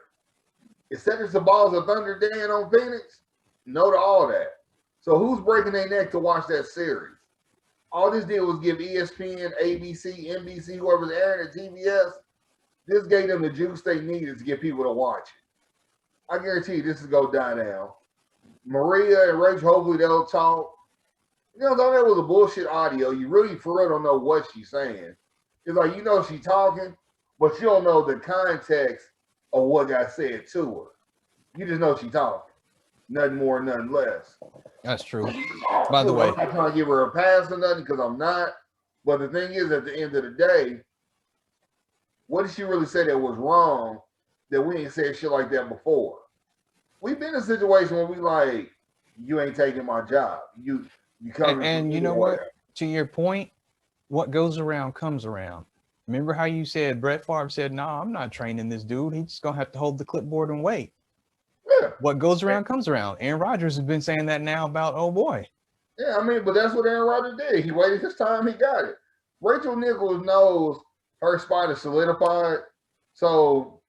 Is Cedric Sabal's Thunder Dan on Phoenix? No to all that. So who's breaking their neck to watch that series? All this did was give ESPN, ABC, NBC, whoever's airing at TBS, this gave them the juice they needed to get people to watch it. I guarantee you this is going to die down. Maria and Rachel, hopefully they'll talk. Though that was a bullshit audio, you really for real don't know what she's saying. It's like, she's talking, but you don't know the context of what got said to her. You just know she's talking. Nothing more, nothing less. That's true. By the way, I'm not trying to give her a pass or nothing because I'm not. But the thing is, at the end of the day, what did she really say that was wrong that we ain't said shit like that before? We've been in a situation where we like, you ain't taking my job. You come and you know what? To your point, what goes around comes around. Remember how you said Brett Favre said, "No, I'm not training this dude. He's just gonna have to hold the clipboard and wait." Yeah. What goes around comes around. Aaron Rodgers has been saying that now about oh boy. Yeah, but that's what Aaron Rodgers did. He waited his time. He got it. Rachel Nichols knows her spot is solidified, so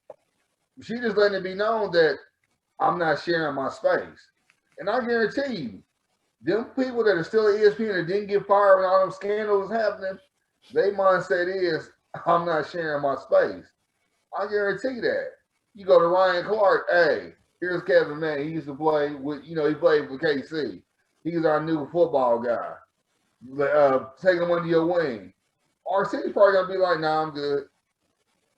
she just letting it be known that I'm not sharing my space. And I guarantee you, them people that are still at ESPN that didn't get fired when all them scandals was happening, their mindset is, I'm not sharing my space. I guarantee that. You go to Ryan Clark, hey, here's Kevin Mann. He used to play with, he played for KC. He's our new football guy. Take him under your wing. RC's probably going to be like, nah, I'm good.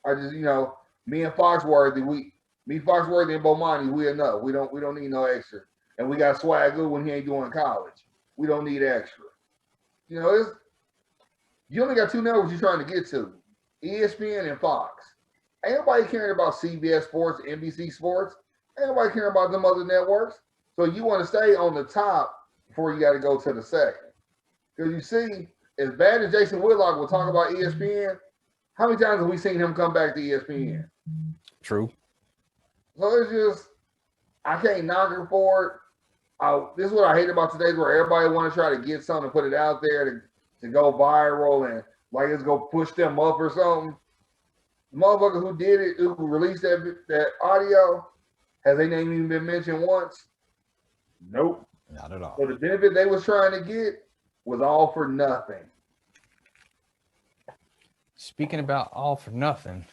I just, me and Foxworthy, Foxworthy and Bomani, we enough. We don't need no extra. And we got Swagoo when he ain't doing college. We don't need extra. You only got two networks you're trying to get to, ESPN and Fox. Ain't nobody caring about CBS Sports, NBC Sports. Ain't nobody caring about them other networks. So you want to stay on the top before you got to go to the second. Because you see, as bad as Jason Whitlock will talk about ESPN, how many times have we seen him come back to ESPN? True. So it's just, I can't knock her for it. This is what I hate about today, where everybody want to try to get something, put it out there to go viral and like it's go push them up or something. The motherfucker who did it, who released that audio, has their name even been mentioned once? Nope. Not at all. So the benefit they was trying to get was all for nothing. Speaking about all for nothing,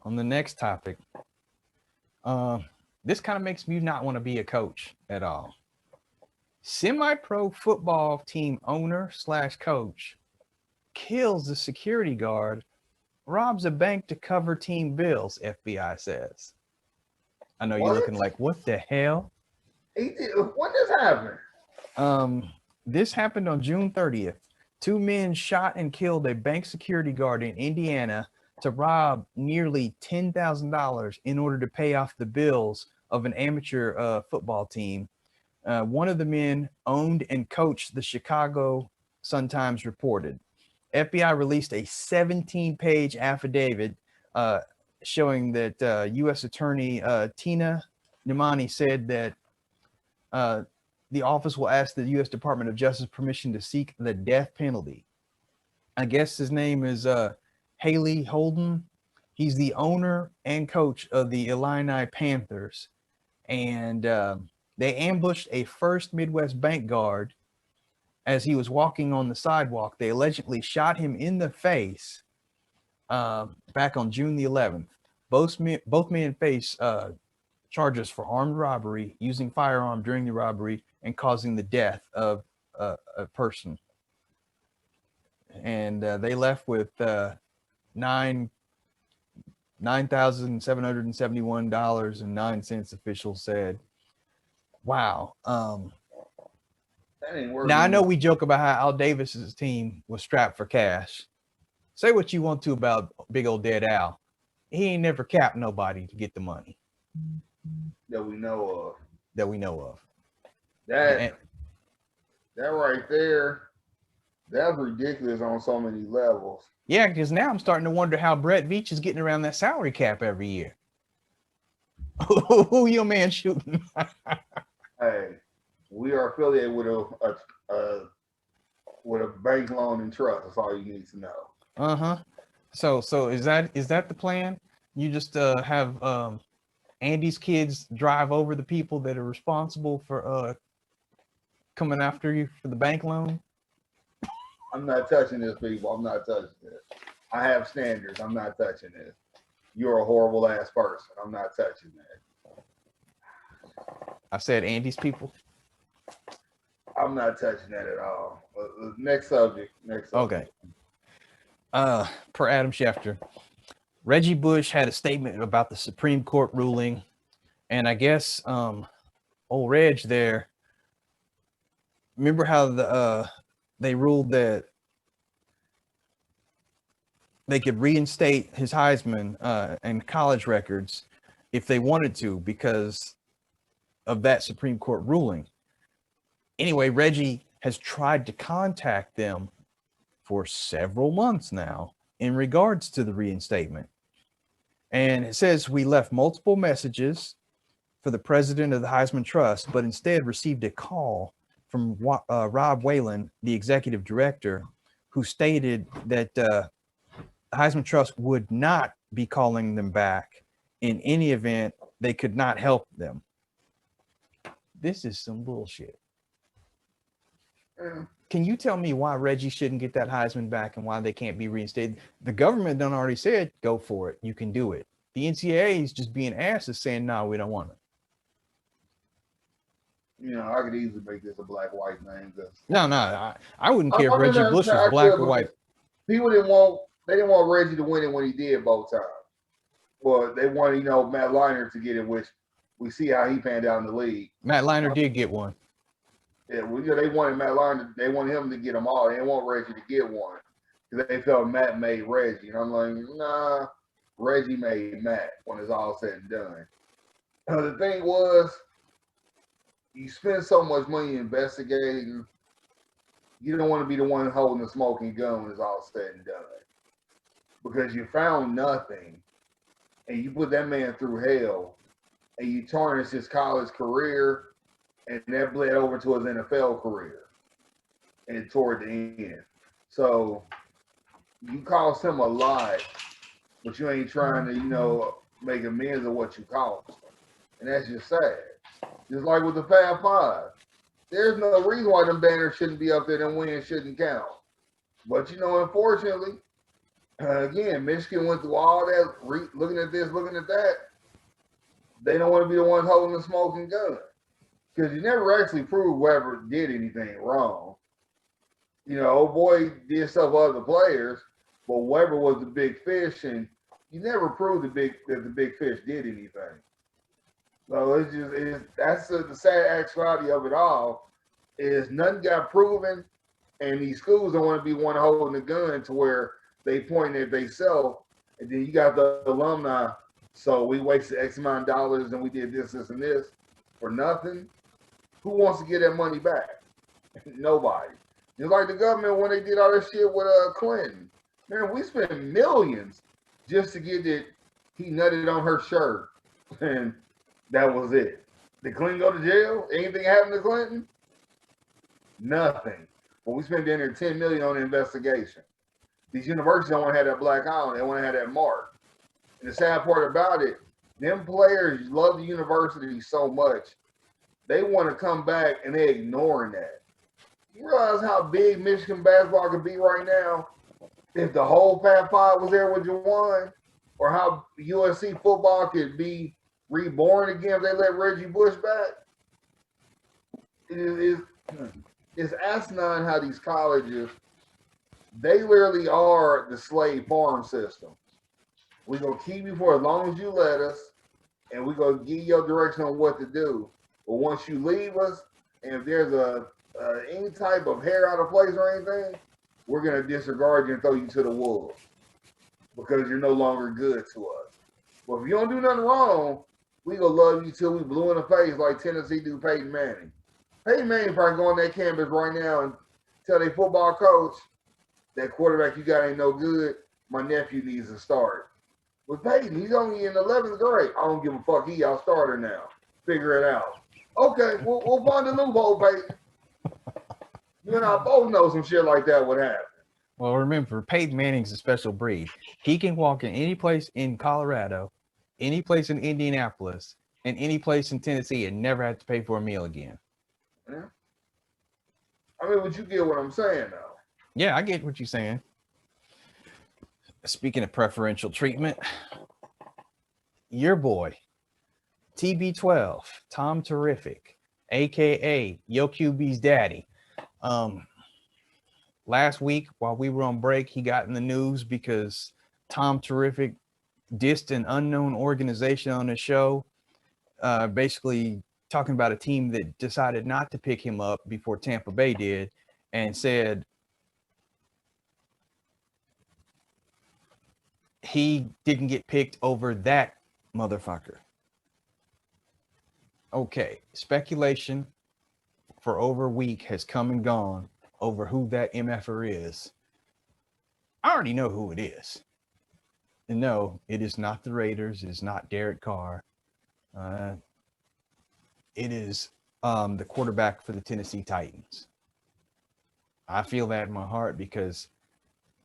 on the next topic, this kind of makes me not want to be a coach at all. Semi-pro football team owner / coach kills the security guard robs a bank to cover team bills, FBI says. I know you're What? looking like, what the hell? He did. When this happened? This happened on June 30th. Two men shot and killed a bank security guard in Indiana to rob nearly $10,000 in order to pay off the bills of an amateur football team. One of the men owned and coached the Chicago Sun-Times reported. FBI released a 17-page affidavit showing that U.S. Attorney Tina Nimani said that the office will ask the U.S. Department of Justice permission to seek the death penalty. I guess his name is Haley Holden. He's the owner and coach of the Illini Panthers. And they ambushed a First Midwest bank guard as he was walking on the sidewalk. They allegedly shot him in the face back on June the 11th. Both men face charges for armed robbery, using firearm during the robbery, and causing the death of a person. And they left with $9,771.09, officials said. Wow. That ain't working. Now I know we joke about how Al Davis's team was strapped for cash. Say what you want to about big old dead Al. He ain't never capped nobody to get the money that we know of. That right there, that's ridiculous on so many levels. Yeah, because now I'm starting to wonder how Brett Veach is getting around that salary cap every year. Who your man shooting? Hey, we are affiliated with a bank loan and trust. That's all you need to know. So is that the plan? You just have Andy's kids drive over the people that are responsible for coming after you for the bank loan? I'm not touching this, people. I'm not touching this. I have standards. I'm not touching this. You're a horrible ass person. I'm not touching that. I said Andy's people. I'm not touching that at all. Next subject. Okay. Per Adam Schefter, Reggie Bush had a statement about the Supreme Court ruling, and I guess old Reg there. Remember how they ruled that they could reinstate his Heisman and college records if they wanted to because of that Supreme Court ruling. Anyway, Reggie has tried to contact them for several months now in regards to the reinstatement. And it says we left multiple messages for the president of the Heisman Trust, but instead received a call from Rob Whalen, the executive director, who stated that the Heisman Trust would not be calling them back in any event. They could not help them. This is some bullshit. Can you tell me why Reggie shouldn't get that Heisman back and why they can't be reinstated? The government done already said, go for it. You can do it. The NCAA is just being asses saying, no, we don't want it. You know, I could easily make this a black-white thing. No, I wouldn't care if Reggie Bush was black or white. People didn't want Reggie to win it when he did both times. Well, they wanted, Matt Leinart to get it, which we see how he panned out in the league. Matt Leinart did get one. Yeah, well, they wanted Matt Leinart. They wanted him to get them all. They didn't want Reggie to get one because they felt Matt made Reggie. And I'm like, nah, Reggie made Matt when it's all said and done. The thing was, you spend so much money investigating, you don't want to be the one holding the smoking gun when it's all said and done. Because you found nothing, and you put that man through hell, and you tarnish his college career, and that bled over to his NFL career, and toward the end. So you cost him a lot, but you ain't trying to, make amends of what you cost. And that's just sad. Just like with the Fab Five. There's no reason why them banners shouldn't be up there, them wins shouldn't count. But, unfortunately, again, Michigan went through all that, looking at this, looking at that. They don't want to be the ones holding the smoking gun. Because you never actually prove whoever did anything wrong. Old boy did stuff with other players, But Weber was the big fish, and you never proved that the big fish did anything. So that's the sad actuality of it all. Is nothing got proven, and these schools don't want to be one holding the gun to where they point at themselves, and then you got the alumni. So we wasted X amount of dollars, and we did this, this, and this for nothing. Who wants to get that money back? Nobody. Just like the government when they did all that shit with Clinton. Man, we spent millions just to get that he nutted on her shirt, and that was it. Did Clinton go to jail? Anything happened to Clinton? Nothing. But we spent in there $10 million on the investigation. These universities don't want to have that black eye on. They want to have that mark. And the sad part about it, them players love the university so much, they want to come back and they ignoring that. You realize how big Michigan basketball could be right now if the whole Fab Five was there with Juwan, or how USC football could be reborn again if they let Reggie Bush back? It's asinine how these colleges, they literally are the slave farm system. We're going to keep you for as long as you let us, and we're going to give you direction on what to do. But once you leave us, and if there's any type of hair out of place or anything, we're going to disregard you and throw you to the wolves because you're no longer good to us. But if you don't do nothing wrong, we going to love you till we blue in the face like Tennessee do Peyton Manning. Peyton Manning probably go on that campus right now and tell their football coach, that quarterback you got ain't no good. My nephew needs to start. With Peyton, he's only in 11th grade. I don't give a fuck. He our starter now. Figure it out. Okay, we'll find a loophole, Peyton. You and I both know some shit like that would happen. Well, remember, Peyton Manning's a special breed. He can walk in any place in Colorado, any place in Indianapolis, and any place in Tennessee and never have to pay for a meal again. Yeah. I mean, but you get what I'm saying, though. Yeah, I get what you're saying. Speaking of preferential treatment, your boy, TB12, Tom Terrific, a.k.a. Yo QB's daddy. Last week, while we were on break, he got in the news because Tom Terrific dissed an unknown organization on his show, basically talking about a team that decided not to pick him up before Tampa Bay did, and said he didn't get picked over that motherfucker. Okay, speculation for over a week has come and gone over who that MFer is. I already know who it is. And no, it is not the Raiders. It is not Derek Carr. It is the quarterback for the Tennessee Titans. I feel that in my heart because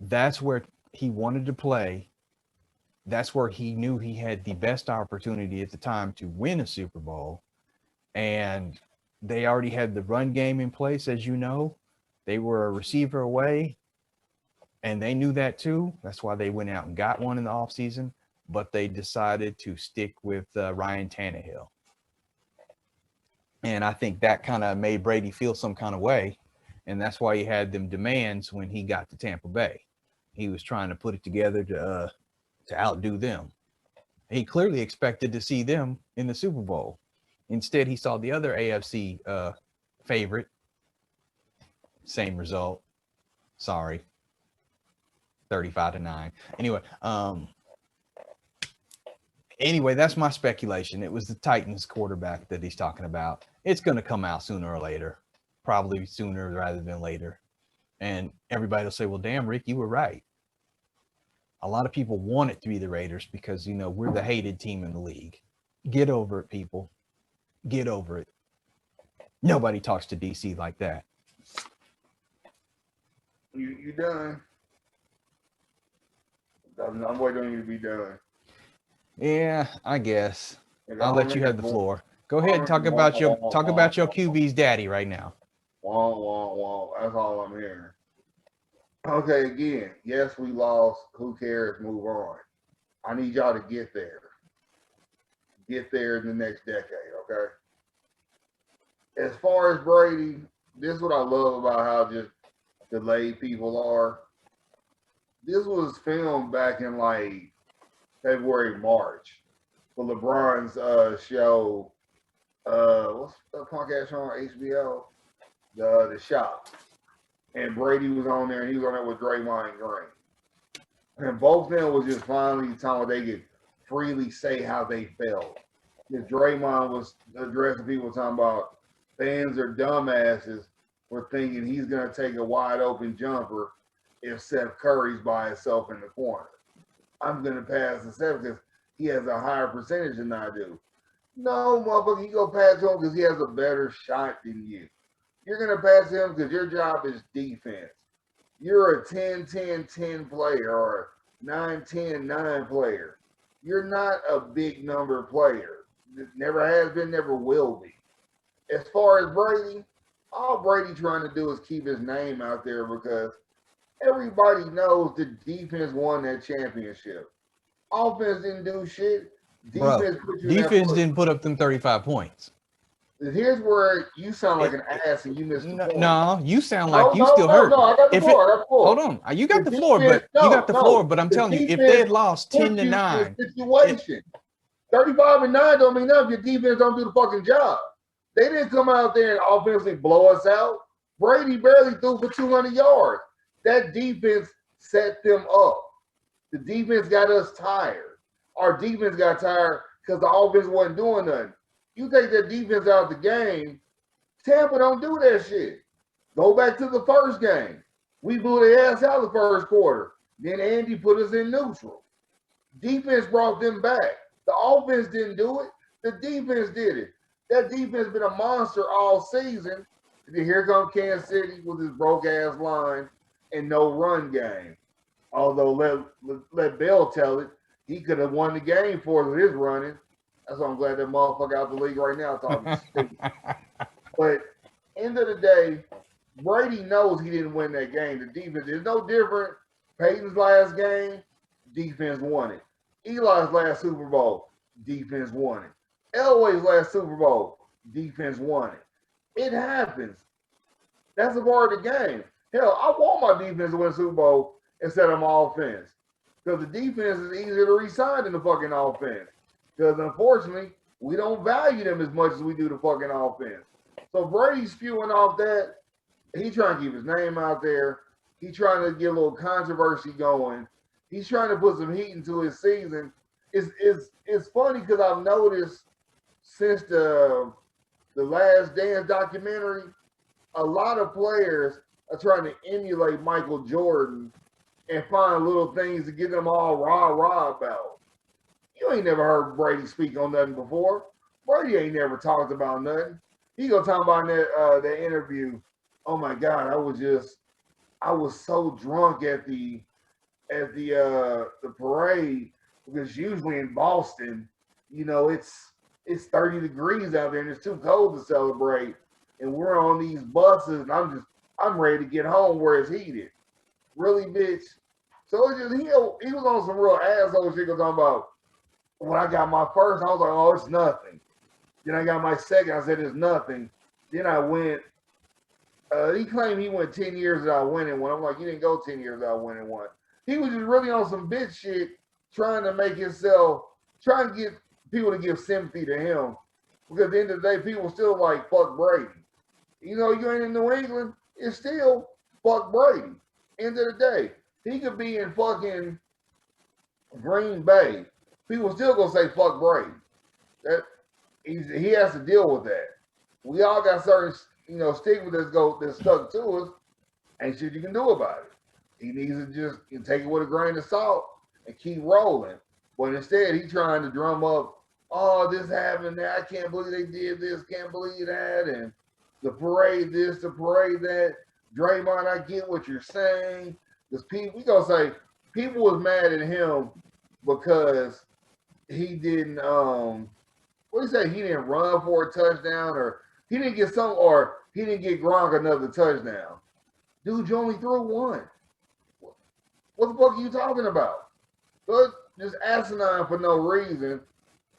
that's where he wanted to play. That's where he knew he had the best opportunity at the time to win a Super Bowl. And they already had the run game in place, as you know. They were a receiver away, and they knew that too. That's why they went out and got one in the offseason, but they decided to stick with Ryan Tannehill. And I think that kind of made Brady feel some kind of way, and that's why he had them demands when he got to Tampa Bay. He was trying to put it together to outdo them. He clearly expected to see them in the Super Bowl. Instead, he saw the other AFC favorite. Same result. Sorry. 35-9. Anyway, that's my speculation. It was the Titans quarterback that he's talking about. It's going to come out sooner or later. Probably sooner rather than later. And everybody will say, well, damn, Rick, you were right. A lot of people want it to be the Raiders because, you know, we're the hated team in the league. Get over it, people. Get over it. Nobody talks to DC like that. You done. I'm waiting on you to be done. Yeah, I guess. I'll let you have the floor. Go ahead and talk about your QB's daddy right now. That's all I'm hearing. Okay, again, yes, we lost. Who cares? Move on. I need y'all to get there. Get there in the next decade, okay? As far as Brady, this is what I love about how just delayed people are. this was filmed back in like February, March for LeBron's show. What's the podcast show on HBO? The Shop. And Brady was on there, and he was on there with Draymond Green. And both of them was just finally telling they could freely say how they felt. Because Draymond was addressing people talking about fans are dumbasses for thinking he's going to take a wide open jumper if Seth Curry's by himself in the corner. I'm going to pass to Seth because he has a higher percentage than I do. No, motherfucker, you go pass him because he has a better shot than you. You're going to pass him because your job is defense. You're a 10-10-10 player or a 9-10-9 player. You're not a big number player. Never has been, never will be. As far as Brady, all Brady trying to do is keep his name out there because everybody knows the defense won that championship. Offense didn't do shit. Defense didn't put up them 35 points. Here's where you sound like an ass and you missed the point. No, you sound like you still hurt. No, I got the floor. Hold on. You got the floor, but you got the floor. But I'm telling you, if they had lost 10-9. Situation. 35-9 don't mean nothing if your defense don't do the fucking job. They didn't come out there and offensively blow us out. Brady barely threw for 200 yards. That defense set them up. The defense got us tired. Our defense got tired because the offense wasn't doing nothing. You take that defense out of the game, Tampa don't do that shit. Go back to the first game. We blew their ass out the first quarter. Then Andy put us in neutral. Defense brought them back. The offense didn't do it. The defense did it. That defense been a monster all season. And then here comes Kansas City with his broke-ass line and no run game. Although let Bell tell it, he could have won the game for his running. That's why I'm glad that motherfucker out the league right now talking stupid. But end of the day, Brady knows he didn't win that game. The defense is no different. Peyton's last game, defense won it. Eli's last Super Bowl, defense won it. Elway's last Super Bowl, defense won it. It happens. That's a part of the game. Hell, I want my defense to win Super Bowl instead of my offense. Because the defense is easier to re-sign than the fucking offense. Because unfortunately, we don't value them as much as we do the fucking offense. So Brady's spewing off that. He's trying to keep his name out there. He's trying to get a little controversy going. He's trying to put some heat into his season. It's funny because I've noticed since the Last Dance documentary, a lot of players are trying to emulate Michael Jordan and find little things to get them all rah-rah about. You ain't never heard Brady speak on nothing before. Brady ain't never talked about nothing. He gonna talk about that interview. Oh my God, I was so drunk at the parade because usually in Boston, you know, it's 30 degrees out there and it's too cold to celebrate. And we're on these buses and I'm ready to get home where it's heated. Really, bitch. So it's just he was on some real asshole shit talking about when I got my first, I was like, oh, it's nothing. Then I got my second, I said it's nothing. Then I went, he claimed he went 10 years without winning one. I'm like, you didn't go 10 years without winning one. He was just really on some bitch shit, trying to make himself, trying to get people to give sympathy to him. Because at the end of the day, people still like, fuck Brady. You know, you ain't in New England, it's still fuck Brady. End of the day, he could be in fucking Green Bay. People still gonna say fuck Brady. That he has to deal with that. We all got certain, you know, stigma that's stuck to us. Ain't shit you can do about it. He needs to just take it with a grain of salt and keep rolling. But instead, he's trying to drum up, oh, this happened, that. I can't believe they did this, can't believe that, and the parade this, the parade that. Draymond, I get what you're saying. Because people, we gonna say people was mad at him because he didn't what do you say? He didn't run for a touchdown, or he didn't get he didn't get Gronk another touchdown. Dude, you only threw one. What the fuck are you talking about? But just asinine for no reason.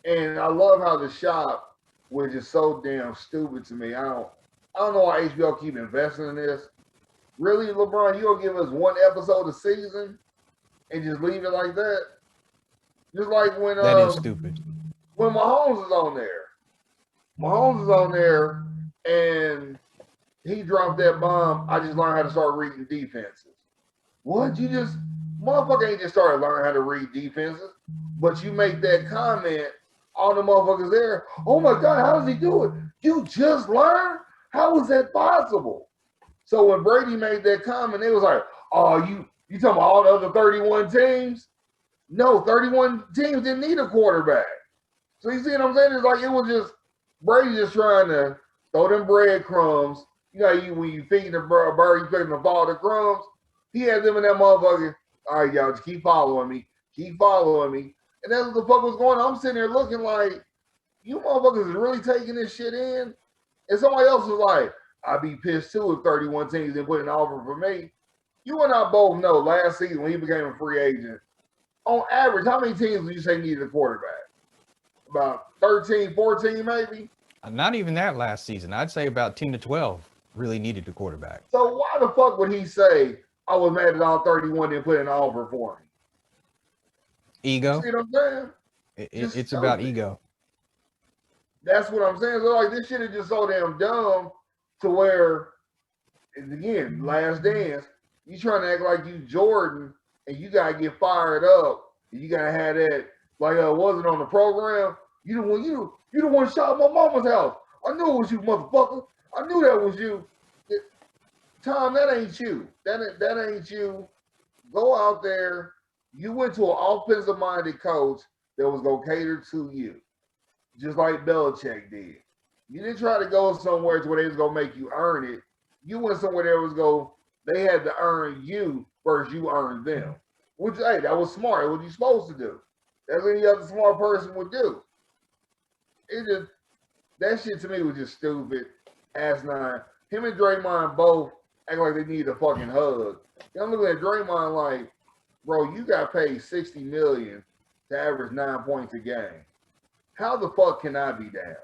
And I love how the Shop, which is so damn stupid to me. I don't know why HBO keep investing in this. Really, LeBron, you gonna give us one episode a season? and just leave it like that. Just like That is stupid. When Mahomes is on there. Mahomes is on there and he dropped that bomb. I just learned how to start reading defenses. What? You just, motherfucker ain't just started learning how to read defenses, but you make that comment, all the motherfuckers there, oh my God, how does he do it? You just learned? How is that possible? So when Brady made that comment, it was like, oh, you talking about all the other 31 teams? No, 31 teams didn't need a quarterback. So you see what I'm saying? It's like it was just Brady just trying to throw them breadcrumbs. You know, when you feed the bird, you feed them the ball the crumbs. He had them in that motherfucker. All right, y'all, just keep following me. Keep following me. And that's what the fuck was going on. I'm sitting there looking like, you motherfuckers is really taking this shit in? And somebody else was like, I'd be pissed too if 31 teams didn't put an offer for me. You and I both know last season when he became a free agent, on average, how many teams would you say needed a quarterback? About 13, 14 maybe? Not even that last season. I'd say about 10 to 12 really needed a quarterback. So why the fuck would he say, I was mad at all 31 didn't put an offer for me? Ego. You see what I'm saying? It's about ego. That's what I'm saying. So like this shit is just so damn dumb to where, again, last dance, you trying to act like you Jordan and you gotta get fired up. And you gotta have that like wasn't on the program. You the one shot my mama's house. I knew it was you, motherfucker. I knew that was you. Tom, that ain't you. That ain't you. Go out there. You went to an offensive-minded coach that was gonna cater to you, just like Belichick did. You didn't try to go somewhere to where they was gonna make you earn it. You went somewhere they had to earn you versus you earned them. Which, hey, that was smart. What you supposed to do. That's what any other smart person would do. That shit to me was just stupid, asinine. Him and Draymond both act like they need a fucking hug. I'm looking at Draymond like, bro, you got paid $60 million to average 9 points a game. How the fuck can I be down?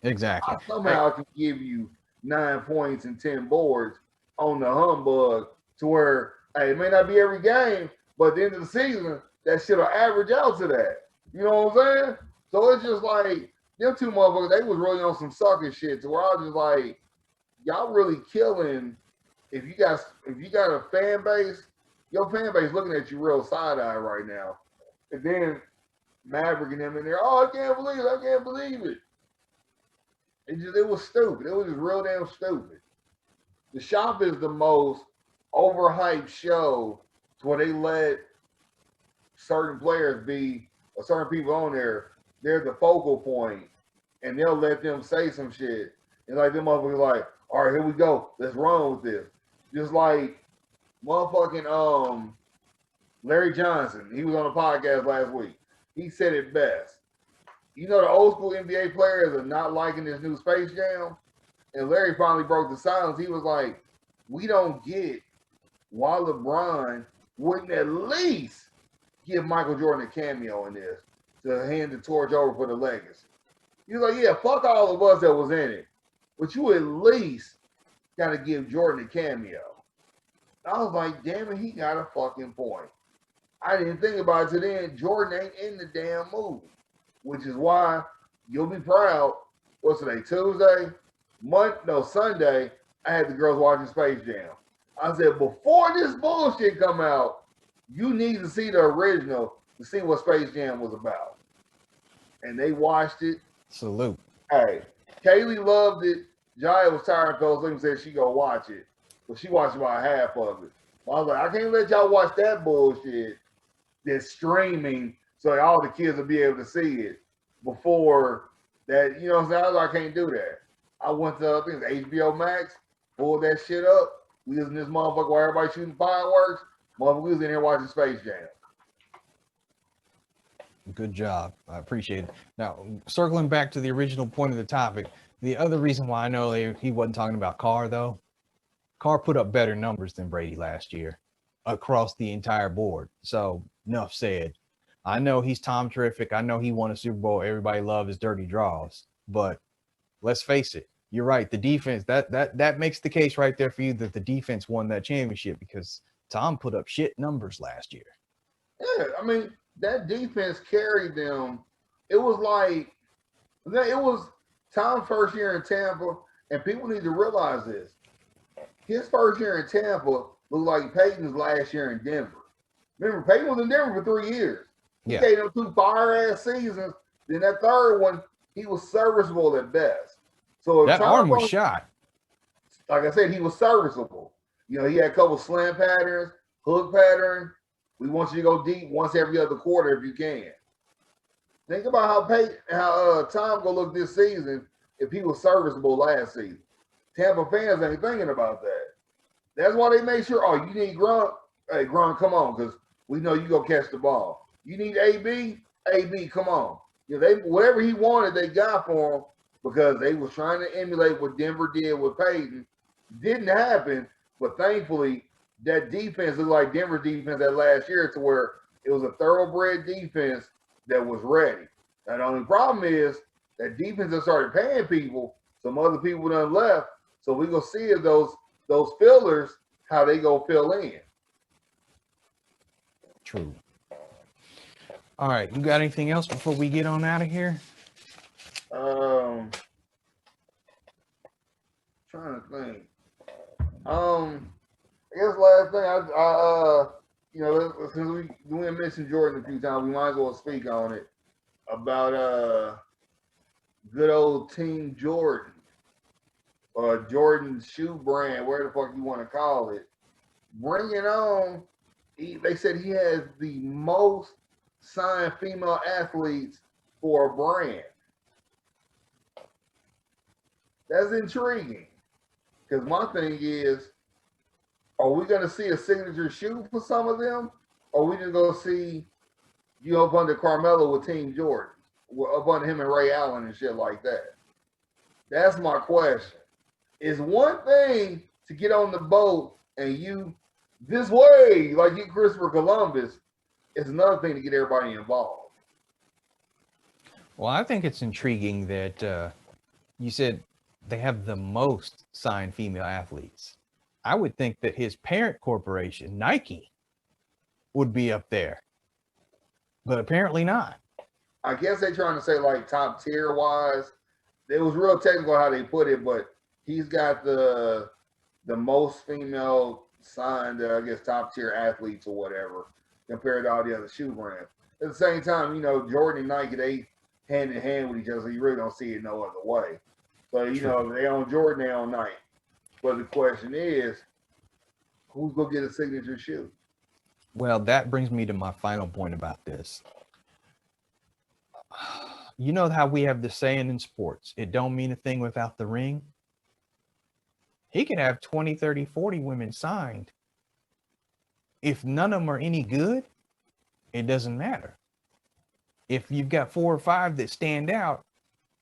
Exactly. Somehow I can give you 9 points and 10 boards on the humbug to where, hey, it may not be every game, but at the end of the season, that shit'll average out to that. You know what I'm saying? So it's just like, them two motherfuckers, they was really on some sucker shit to where I was just like, y'all really killing. If you got a fan base, your fan base looking at you real side-eye right now. And then Maverick and them in there, oh, I can't believe it. It was stupid. It was just real damn stupid. The Shop is the most overhyped show to where they let certain players be, or certain people on there, they're the focal point, and they'll let them say some shit. And like them motherfuckers like, all right, here we go. Let's run with this. Just like motherfucking Larry Johnson. He was on a podcast last week. He said it best. You know the old school NBA players are not liking this new Space Jam? And Larry finally broke the silence. He was like, we don't get why LeBron wouldn't at least give Michael Jordan a cameo in this to hand the torch over for the legacy. He was like, yeah, fuck all of us that was in it. But you at least got to give Jordan a cameo. I was like, damn it, he got a fucking point. I didn't think about it till then. Jordan ain't in the damn movie, which is why you'll be proud. What's today, Tuesday? Sunday, I had the girls watching Space Jam. I said, before this bullshit come out, you need to see the original to see what Space Jam was about. And they watched it. Salute. Hey, Kaylee loved it. Jaya was tired and fell asleep and said she go watch it. But she watched about half of it. I was like, I can't let y'all watch that bullshit that's streaming so all the kids will be able to see it before that. You know what I'm saying? I was like, I can't do that. I went to, I think it's HBO Max, pulled that shit up. We was in this motherfucker while everybody shooting fireworks. Motherfucker, we was in here watching Space Jam. Good job. I appreciate it. Now, circling back to the original point of the topic, the other reason why I know he wasn't talking about Carr, though, Carr put up better numbers than Brady last year across the entire board. So, enough said. I know he's Tom Terrific. I know he won a Super Bowl. Everybody loves his dirty draws. But let's face it. You're right. The defense, that makes the case right there for you that the defense won that championship because Tom put up shit numbers last year. Yeah, I mean that defense carried them. It was like it was Tom's first year in Tampa, and people need to realize this. His first year in Tampa looked like Peyton's last year in Denver. Remember, Peyton was in Denver for 3 years. He Yeah, gave them two fire ass seasons. Then that third one, he was serviceable at best. So if that Tom, arm was shot. like I said, he was serviceable. You know, he had a couple slam patterns, hook pattern. We want you to go deep once every other quarter if you can. Think about how Tom gonna look this season if he was serviceable last season. Tampa fans ain't thinking about that. That's why they make sure. Oh, you need Gronk. Hey, Gronk, come on, because we know you gonna catch the ball. You need AB. AB, come on. You know, they whatever he wanted, they got for him because they was trying to emulate what Denver did with Peyton. Didn't happen, but thankfully that defense looked like Denver defense that last year to where it was a thoroughbred defense that was ready. Now the only problem is that defense has started paying people. Some other people done left, so we gonna see if those fillers how they go fill in. True. All right, you got anything else before we get on out of here? Trying to think. I guess last thing you know, since we mentioned Jordan a few times, we might as well speak on it about good old Team Jordan or Jordan's shoe brand, where the fuck you want to call it. Bring it on. They said he has the most signed female athletes for a brand. That's intriguing. Because my thing is, are we going to see a signature shoe for some of them? Or are we just going to see you up under Carmelo with Team Jordan, up under him and Ray Allen and shit like that? That's my question. It's one thing to get on the boat and you this way, like you Christopher Columbus. It's another thing to get everybody involved. Well, I think it's intriguing that you said they have the most signed female athletes. I would think that his parent corporation, Nike, would be up there, but apparently not. I guess they're trying to say like top tier wise. It was real technical how they put it, but he's got the most female signed, I guess, top tier athletes or whatever compared to all the other shoe brands. At the same time, you know, Jordan and Nike, they hand in hand with each other, so you really don't see it no other way. So, you know, they own Jordan, they own Nike. But the question is, who's going to get a signature shoe? Well, that brings me to my final point about this. You know how we have the saying in sports, it don't mean a thing without the ring? He could have 20, 30, 40 women signed. If none of them are any good, it doesn't matter. If you've got 4 or 5 that stand out,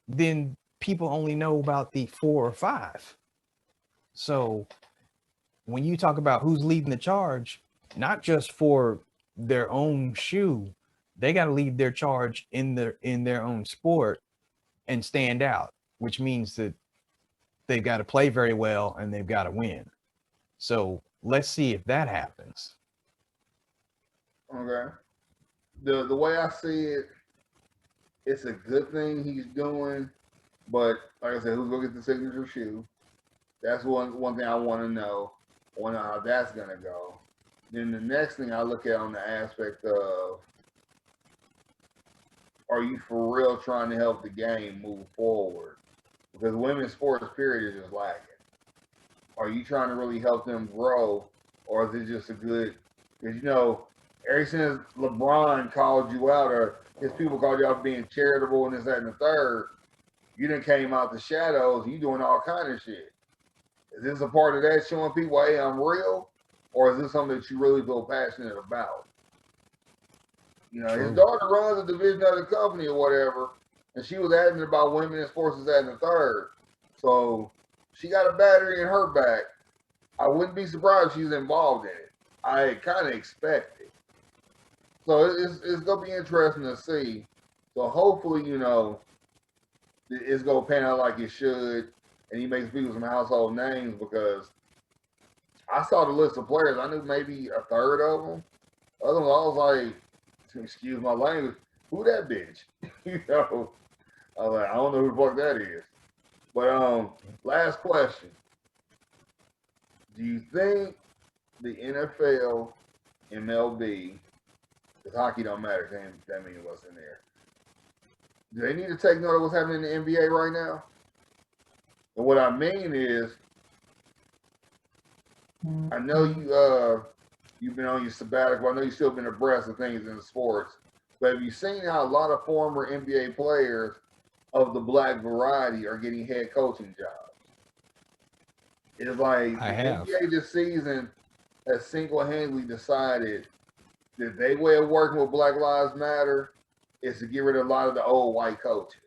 then people only know about the 4 or 5. So when you talk about who's leading the charge, not just for their own shoe, they got to lead their charge in their own sport and stand out, which means that they've got to play very well and they've got to win. So let's see if that happens. Okay. The way I see it, it's a good thing he's doing, but like I said, who's gonna get the signature shoe? That's one thing I want to know. I want to know how that's gonna go. Then the next thing I look at on the aspect of, are you for real trying to help the game move forward? Because women's sports period is just lacking. Are you trying to really help them grow, or is it just a good? Because you know, ever since LeBron called you out, or his people called you out being charitable and this, that, and the third, you done came out the shadows. You doing all kind of shit. Is this a part of that showing people, hey, I'm real, or is this something that you really feel passionate about? You know, his daughter runs a division of the company or whatever, and she was adamant about women in sports is that and the third. So she got a battery in her back. I wouldn't be surprised if she's involved in it. I kind of expect it. So it's going to be interesting to see. So hopefully, you know, it's going to pan out like it should, and he makes people some household names, because I saw the list of players. I knew maybe a third of them. Other ones, I was like, excuse my language, who that bitch? You know, I was like, I don't know who the fuck that is. But last question: do you think the NFL, MLB, because hockey don't matter, there ain't that many of us in there. Do they need to take note of what's happening in the NBA right now? And what I mean is, I know you've been on your sabbatical. I know you've still been abreast of things in the sports. But have you seen how a lot of former NBA players of the black variety are getting head coaching jobs? It's like I the have. NBA this season has single-handedly decided that their way of working with Black Lives Matter is to get rid of a lot of the old white coaches.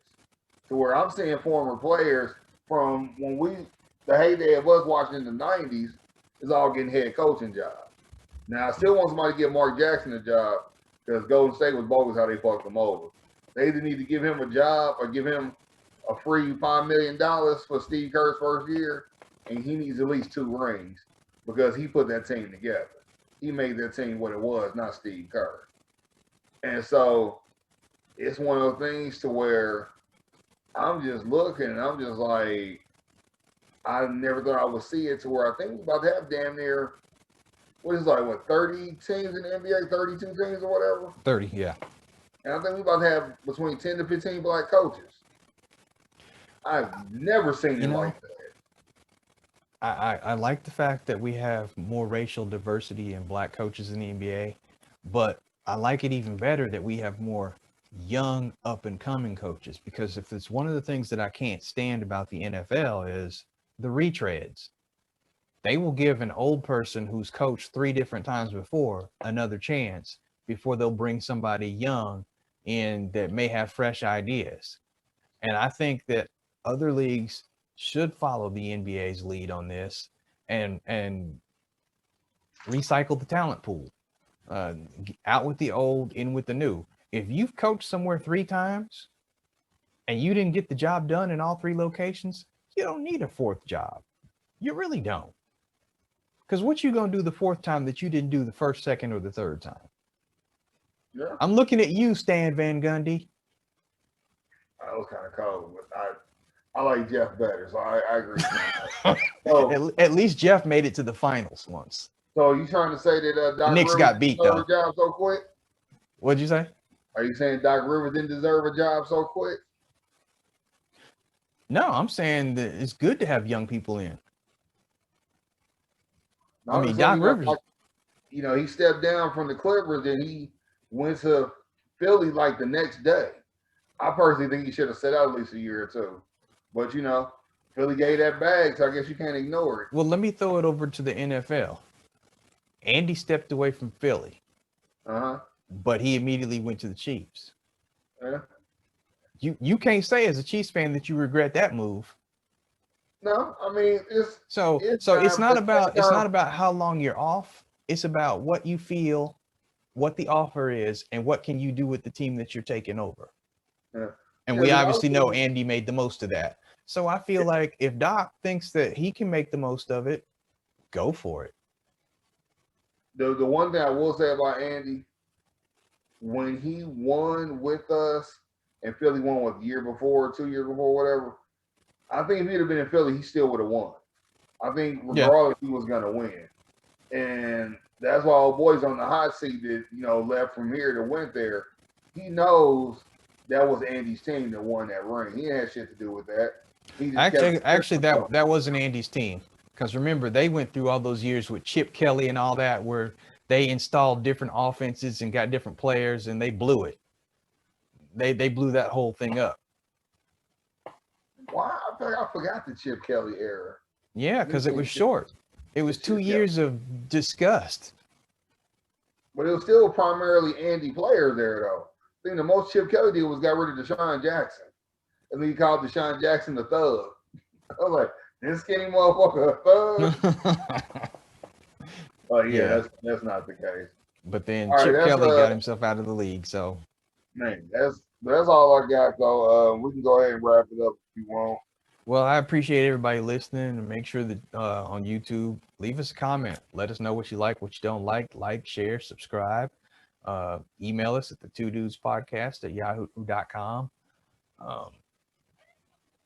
To where I'm seeing former players from when the heyday of us watching in the 90s is all getting head coaching jobs. Now, I still want somebody to give Mark Jackson a job because Golden State was bogus how they fucked him over. They either need to give him a job or give him a free $5 million for Steve Kerr's first year, and he needs at least 2 rings because he put that team together. He made that team what it was, not Steve Kerr. And so it's one of those things to where I'm just looking and I'm just like, I never thought I would see it to where I think we're about to have damn near, 30 teams in the NBA, 32 teams or whatever? 30, yeah. And I think we're about to have between 10 to 15 black coaches. I've never seen it like that. I like the fact that we have more racial diversity and black coaches in the NBA, but I like it even better that we have more young up and coming coaches, because if it's one of the things that I can't stand about the NFL is the retreads. They will give an old person who's coached 3 different times before another chance before they'll bring somebody young in that may have fresh ideas. And I think that other leagues should follow the NBA's lead on this and recycle the talent pool. Out with the old, in with the new. If you've coached somewhere 3 times and you didn't get the job done in all 3 locations, you don't need a 4th job. You really don't. Because what you gonna do the 4th time that you didn't do the 1st, 2nd, or the 3rd time? Yeah. I'm looking at you, Stan Van Gundy. I was kind of cold, but I like Jeff better, so I agree with you. At least Jeff made it to the finals once. So you trying to say that Doc Knicks Rivers got beat, deserve though. a job so quick? What'd you say? Are you saying Doc Rivers didn't deserve a job so quick? No, I'm saying that it's good to have young people in. I mean, Doc Rivers. He stepped down from the Clippers and he went to Philly like the next day. I personally think he should have sat out at least a year or 2. But, Philly gave that bag, so I guess you can't ignore it. Well, let me throw it over to the NFL. Andy stepped away from Philly. Uh-huh. But he immediately went to the Chiefs. Yeah. You can't say as a Chiefs fan that you regret that move. No, I mean it's not about how long you're off. It's about what you feel, what the offer is, and what can you do with the team that you're taking over. Yeah. And we obviously know Andy made the most of that. So I feel like if Doc thinks that he can make the most of it, go for it. The one thing I will say about Andy, when he won with us, and Philly won what, the year before, 2 years before, whatever, I think if he'd have been in Philly, he still would have won. I think regardless, he was gonna win. And that's why old boy's on the hot seat that, left from here to went there. He knows that was Andy's team that won that ring. He had shit to do with that. Actually, that wasn't Andy's team. Because remember, they went through all those years with Chip Kelly and all that, where they installed different offenses and got different players, and they blew it. They blew that whole thing up. Why? I forgot the Chip Kelly era. Yeah, because it was short. It was 2 years of disgust. But it was still primarily Andy players there, though. I think the most Chip Kelly did was got rid of Deshaun Jackson. And then he called Deshaun Jackson the thug. I was like, this skinny motherfucker a thug? Oh, yeah, that's not the case. But then Chip Kelly got himself out of the league, so. Man, that's all I got, though. We can go ahead and wrap it up if you want. Well, I appreciate everybody listening, and make sure that on YouTube, leave us a comment. Let us know what you like, what you don't like, share, subscribe. Email us at the two dudes podcast at yahoo.com.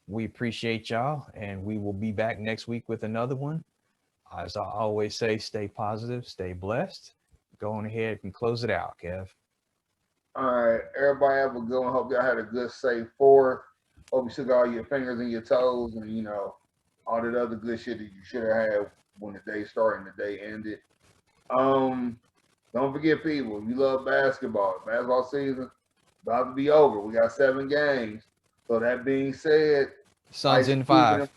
We appreciate y'all, and we will be back next week with another one. As I always say, stay positive, stay blessed. Go on ahead and close it out, Kev. All right, everybody have a good one. Hope y'all had a good, safe 4th. Hope you took all your fingers and your toes, and you know all that other good shit that you should have had when the day started and the day ended. Don't forget, people, if you love basketball season about to be over. We got 7 games. So that being said, Suns in 5.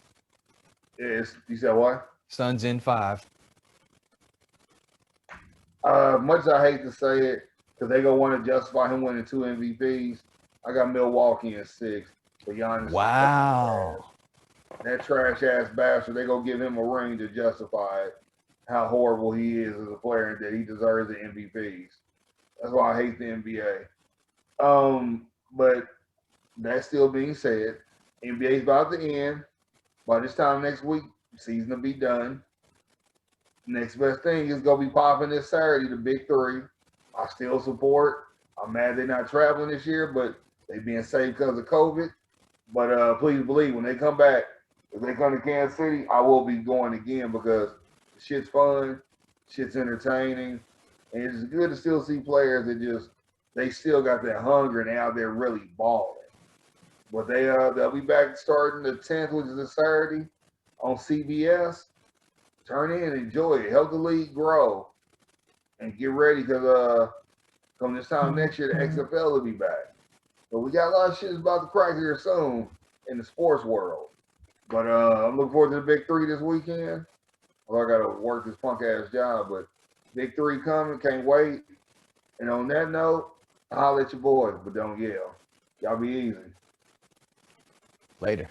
Yes, you said what? Suns in 5. Much as I hate to say it, because they're gonna want to justify him winning 2 MVPs. I got Milwaukee in 6. For Giannis. Wow. That trash ass bastard, they gonna give him a ring to justify how horrible he is as a player and that he deserves the MVPs. That's why I hate the NBA. But that still being said, NBA's about to end. By this time next week, season will be done. Next best thing is gonna be popping this Saturday, the Big 3. I still support. I'm mad they're not traveling this year, but they being safe because of COVID. But please believe when they come back, if they come to Kansas City, I will be going again because the shit's fun, shit's entertaining, and it's good to still see players that they still got that hunger and they out there really balling. But they'll be back starting the 10th, which is a Saturday, on CBS. Turn in, enjoy it, help the league grow, and get ready because come this time next year, the XFL will be back. So we got a lot of shit about to crack here soon in the sports world. But I'm looking forward to the Big 3 this weekend. Well, I got to work this punk ass job, but Big 3 coming, can't wait. And on that note, I'll holler at your boys, but don't yell. Y'all be easy. Later.